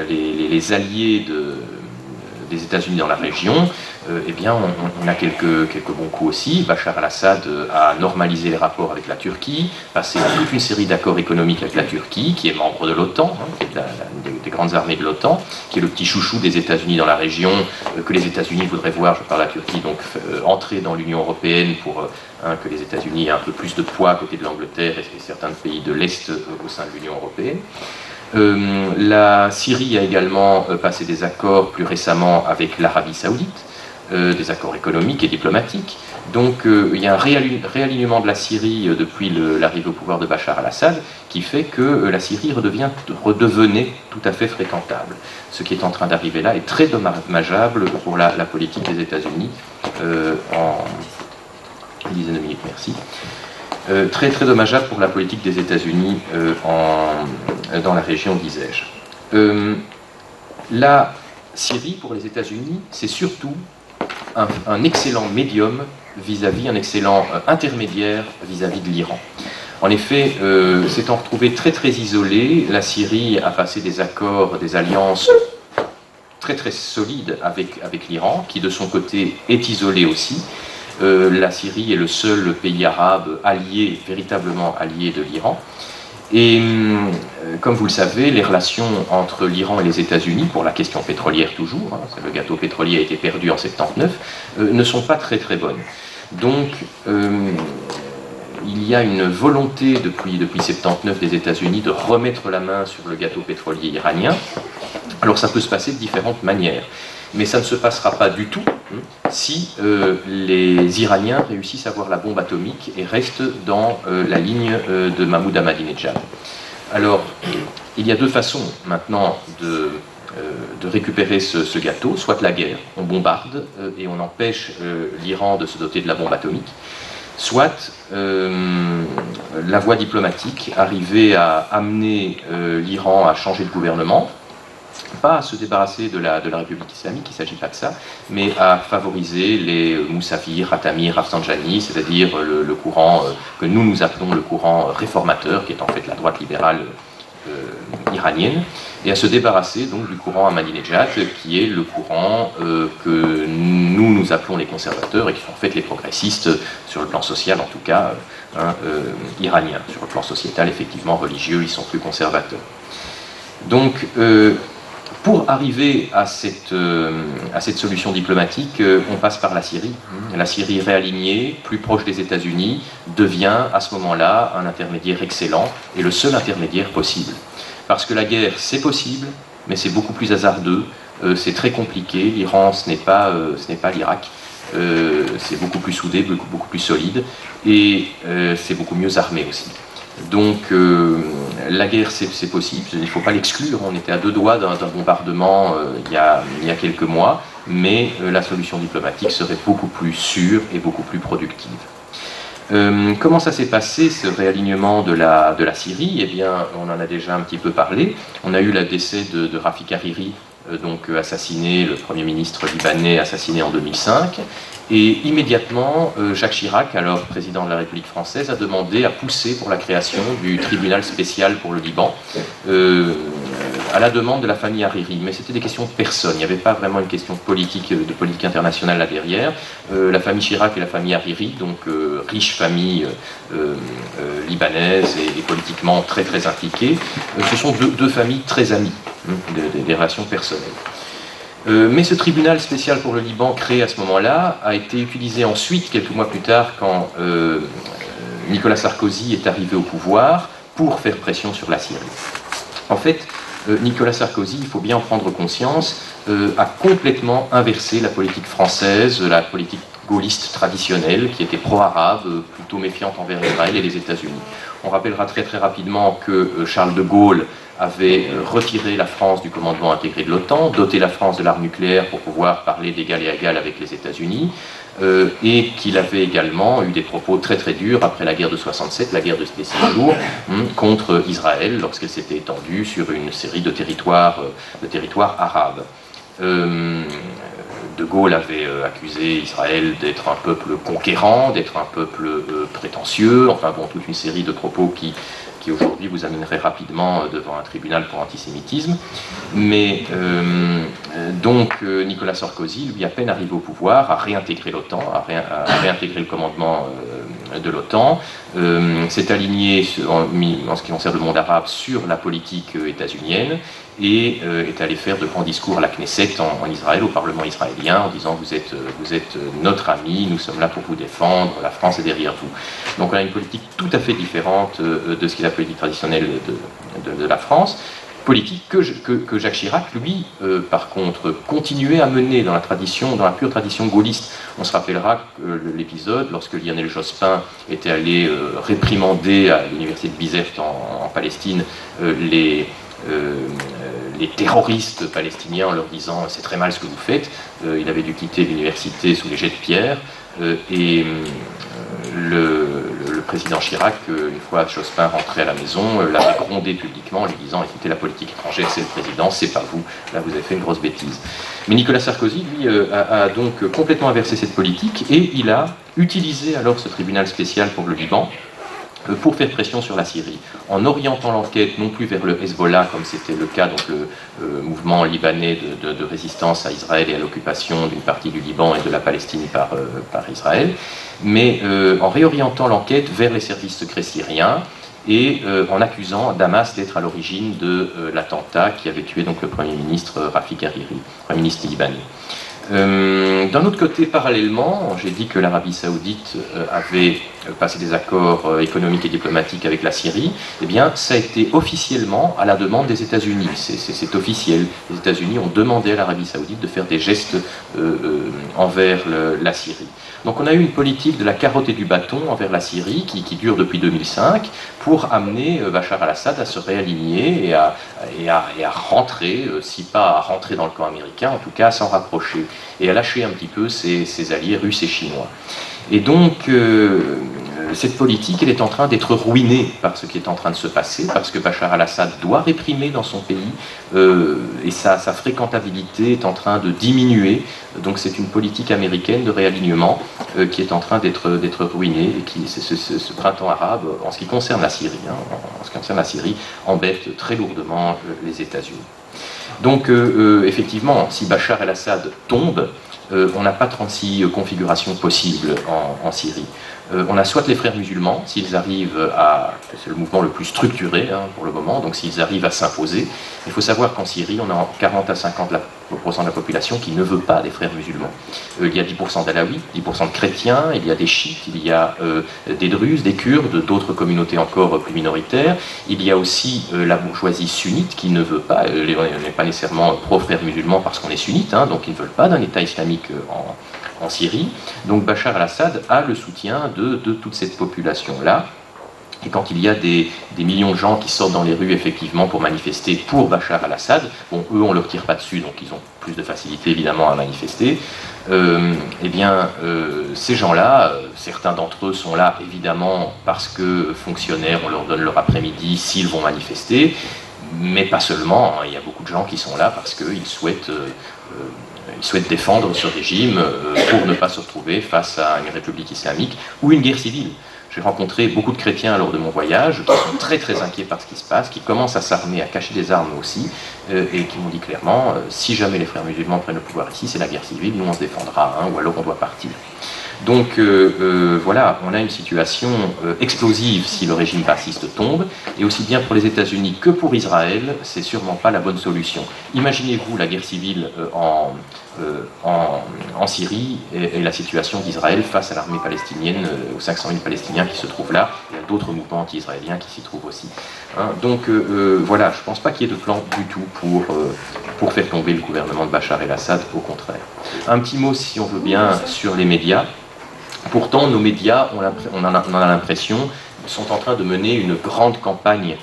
les alliés des États-Unis dans la région, eh bien, on a quelques bons coups aussi. Bachar al-Assad a normalisé les rapports avec la Turquie, passé toute une série d'accords économiques avec la Turquie, qui est membre de l'OTAN, qui est des grandes armées de l'OTAN, qui est le petit chouchou des États-Unis dans la région, que les États-Unis voudraient voir, je parle de la Turquie, donc entrer dans l'Union européenne pour que les États-Unis aient un peu plus de poids à côté de l'Angleterre et certains pays de l'Est au sein de l'Union européenne. La Syrie a également passé des accords plus récemment avec l'Arabie Saoudite, des accords économiques et diplomatiques. Donc il y a un réalignement de la Syrie depuis l'arrivée au pouvoir de Bachar al-Assad qui fait que la Syrie redevenait tout à fait fréquentable. Ce qui est en train d'arriver là est très dommageable pour la politique des États-Unis en une dizaine de minutes, merci. Très très dommageable pour la politique des États-Unis dans la région, disais-je. La Syrie, pour les États-Unis, c'est surtout un excellent médium vis-à-vis, un excellent intermédiaire vis-à-vis de l'Iran. En effet, s'étant retrouvée très très isolée, la Syrie a passé des accords, des alliances très très solides avec l'Iran, qui de son côté est isolé aussi. La Syrie est le seul pays arabe allié, véritablement allié de l'Iran. Et comme vous le savez, les relations entre l'Iran et les États-Unis, pour la question pétrolière toujours, hein, le gâteau pétrolier a été perdu en 79, ne sont pas très très bonnes. Donc il y a une volonté depuis 79 des États-Unis de remettre la main sur le gâteau pétrolier iranien. Alors ça peut se passer de différentes manières. Mais ça ne se passera pas du tout si les Iraniens réussissent à avoir la bombe atomique et restent dans la ligne de Mahmoud Ahmadinejad. Alors, il y a deux façons maintenant de récupérer ce gâteau, soit la guerre, on bombarde et on empêche l'Iran de se doter de la bombe atomique, soit la voie diplomatique, arriver à amener l'Iran à changer de gouvernement, pas à se débarrasser de la République islamique, il ne s'agit pas de ça, mais à favoriser les Mousavirs, Khatami, Rafsanjani, c'est-à-dire le courant que nous appelons le courant réformateur, qui est en fait la droite libérale iranienne, et à se débarrasser donc du courant Ahmadinejad, qui est le courant que nous appelons les conservateurs, et qui sont en fait les progressistes, sur le plan social en tout cas, iraniens. Sur le plan sociétal, effectivement, religieux, ils sont plus conservateurs. Donc, pour arriver à cette solution diplomatique, on passe par la Syrie. La Syrie réalignée, plus proche des États-Unis, devient à ce moment-là un intermédiaire excellent et le seul intermédiaire possible. Parce que la guerre, c'est possible, mais c'est beaucoup plus hasardeux, c'est très compliqué. L'Iran, ce n'est pas l'Irak. C'est beaucoup plus soudé, beaucoup plus solide, et c'est beaucoup mieux armé aussi. Donc la guerre c'est possible, il ne faut pas l'exclure, on était à deux doigts d'un bombardement il y a quelques mois, mais la solution diplomatique serait beaucoup plus sûre et beaucoup plus productive. Comment ça s'est passé ce réalignement de la Syrie? Eh bien, on en a déjà un petit peu parlé, on a eu le décès de Rafik Hariri, donc assassiné, le Premier ministre libanais assassiné en 2005, et immédiatement Jacques Chirac, alors président de la République française, a demandé, a poussé pour la création du tribunal spécial pour le Liban, à la demande de la famille Hariri. Mais c'était des questions de personnes, il n'y avait pas vraiment une question politique, de politique internationale là derrière. La famille Chirac et la famille Hariri, donc riche famille libanaise et politiquement très très impliquée, ce sont deux familles très amies, des relations personnelles. Mais ce tribunal spécial pour le Liban, créé à ce moment-là, a été utilisé ensuite, quelques mois plus tard, quand Nicolas Sarkozy est arrivé au pouvoir, pour faire pression sur la Syrie. En fait, Nicolas Sarkozy, il faut bien en prendre conscience, a complètement inversé la politique française, la politique gaulliste traditionnelle, qui était pro-arabe, plutôt méfiante envers Israël et les États-Unis. On rappellera très très rapidement que Charles de Gaulle avait retiré la France du commandement intégré de l'OTAN, doté la France de l'arme nucléaire pour pouvoir parler d'égal et à égal avec les États-Unis, et qu'il avait également eu des propos très très durs après la guerre de 67, la guerre des 6 jours, contre Israël, lorsqu'elle s'était étendue sur une série de territoires arabes. De Gaulle avait accusé Israël d'être un peuple conquérant, d'être un peuple prétentieux, enfin bon, toute une série de propos qui qui aujourd'hui vous amènerait rapidement devant un tribunal pour antisémitisme. Mais donc Nicolas Sarkozy, lui, à peine arrivé au pouvoir, a réintégré l'OTAN, a réintégré le commandement de l'OTAN, s'est aligné en ce qui concerne le monde arabe sur la politique états-unienne, et est allé faire de grands discours à la Knesset en Israël, au Parlement israélien, en disant vous êtes notre ami, nous sommes là pour vous défendre, la France est derrière vous. Donc on a une politique tout à fait différente de ce qu'est la politique traditionnelle de la France, politique que Jacques Chirac, lui, par contre, continuait à mener dans la pure tradition gaulliste. On se rappellera l'épisode lorsque Lionel Jospin était allé réprimander à l'université de Bizerte en Palestine les terroristes palestiniens en leur disant c'est très mal ce que vous faites. Il avait dû quitter l'université sous les jets de pierre et le président Chirac, une fois Jospin rentré à la maison, l'avait grondé publiquement en lui disant écoutez, la politique étrangère c'est le président, c'est pas vous, là vous avez fait une grosse bêtise. Mais Nicolas Sarkozy, lui, a donc complètement inversé cette politique et il a utilisé alors ce tribunal spécial pour le Liban pour faire pression sur la Syrie, en orientant l'enquête non plus vers le Hezbollah, comme c'était le cas, donc le mouvement libanais de résistance à Israël et à l'occupation d'une partie du Liban et de la Palestine par Israël, mais en réorientant l'enquête vers les services secrets syriens et en accusant Damas d'être à l'origine de l'attentat qui avait tué donc le Premier ministre Rafik Hariri, Premier ministre libanais. D'un autre côté, parallèlement, j'ai dit que l'Arabie Saoudite avait passé des accords économiques et diplomatiques avec la Syrie. Eh bien, ça a été officiellement à la demande des États-Unis. C'est officiel. Les États-Unis ont demandé à l'Arabie Saoudite de faire des gestes envers la Syrie. Donc on a eu une politique de la carotte et du bâton envers la Syrie qui dure depuis 2005 pour amener Bachar al-Assad à se réaligner et à rentrer, si pas à rentrer dans le camp américain, en tout cas à s'en rapprocher et à lâcher un petit peu ses alliés russes et chinois. Et donc cette politique, elle est en train d'être ruinée par ce qui est en train de se passer, parce que Bachar al-Assad doit réprimer dans son pays, et sa fréquentabilité est en train de diminuer. Donc c'est une politique américaine de réalignement qui est en train d'être ruinée, et qui, ce printemps arabe, en ce qui concerne la Syrie, embête très lourdement les États-Unis. Donc effectivement, si Bachar el-Assad tombe, on n'a pas 36 configurations possibles en Syrie. On a soit les frères musulmans, s'ils arrivent c'est le mouvement le plus structuré pour le moment, donc s'ils arrivent à s'imposer. Il faut savoir qu'en Syrie, on a 40 à 50% de la population qui ne veut pas des frères musulmans. Il y a 10% d'Alaouis, 10% de chrétiens, il y a des chiites, il y a des druzes, des kurdes, d'autres communautés encore plus minoritaires. Il y a aussi la bourgeoisie sunnite qui ne veut pas, on n'est pas nécessairement pro-frères musulmans parce qu'on est sunnite, donc ils ne veulent pas d'un État islamique en Syrie. Donc Bachar al-Assad a le soutien de toute cette population-là. Et quand il y a des millions de gens qui sortent dans les rues effectivement pour manifester pour Bachar al-Assad, bon, eux on ne leur tire pas dessus, donc ils ont plus de facilité évidemment à manifester, ces gens-là, certains d'entre eux sont là évidemment parce que fonctionnaires, on leur donne leur après-midi s'ils vont manifester, mais pas seulement, il y a beaucoup de gens qui sont là parce qu'ils souhaitent défendre ce régime pour ne pas se retrouver face à une république islamique ou une guerre civile. J'ai rencontré beaucoup de chrétiens lors de mon voyage qui sont très très inquiets par ce qui se passe, qui commencent à s'armer, à cacher des armes aussi, et qui m'ont dit clairement, si jamais les frères musulmans prennent le pouvoir ici, c'est la guerre civile, nous on se défendra, ou alors on doit partir. Donc voilà, on a une situation explosive si le régime bassiste tombe, et aussi bien pour les États-Unis que pour Israël, c'est sûrement pas la bonne solution. Imaginez-vous la guerre civile en Syrie et la situation d'Israël face à l'armée palestinienne, aux 500 000 Palestiniens qui se trouvent là, et à d'autres mouvements anti-israéliens qui s'y trouvent aussi. Donc voilà, je ne pense pas qu'il y ait de plan du tout pour faire tomber le gouvernement de Bachar el-Assad, au contraire. Un petit mot, si on veut bien, sur les médias. Pourtant, nos médias, on en a l'impression, sont en train de mener une grande campagne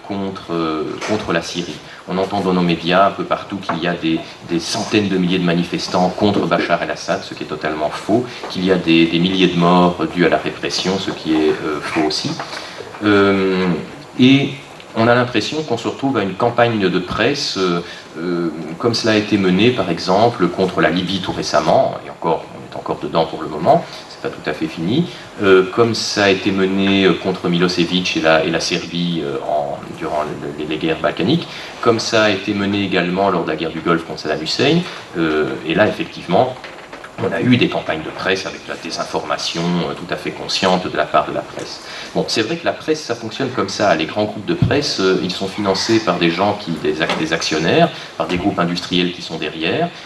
contre la Syrie. On entend dans nos médias un peu partout qu'il y a des centaines de milliers de manifestants contre Bachar el-Assad, ce qui est totalement faux, qu'il y a des milliers de morts dus à la répression, ce qui est faux aussi. Et on a l'impression qu'on se retrouve à une campagne de presse, comme cela a été mené par exemple contre la Libye tout récemment, et encore, on est encore dedans pour le moment, c'est pas tout à fait fini, comme ça a été mené contre Milosevic et la Serbie durant les guerres balkaniques, comme ça a été mené également lors de la guerre du Golfe contre Saddam Hussein, et là effectivement on a eu des campagnes de presse avec la désinformation tout à fait consciente de la part de la presse. Bon, c'est vrai que la presse, ça fonctionne comme ça. Les grands groupes de presse, ils sont financés par des gens des actionnaires, par des groupes industriels qui sont derrière.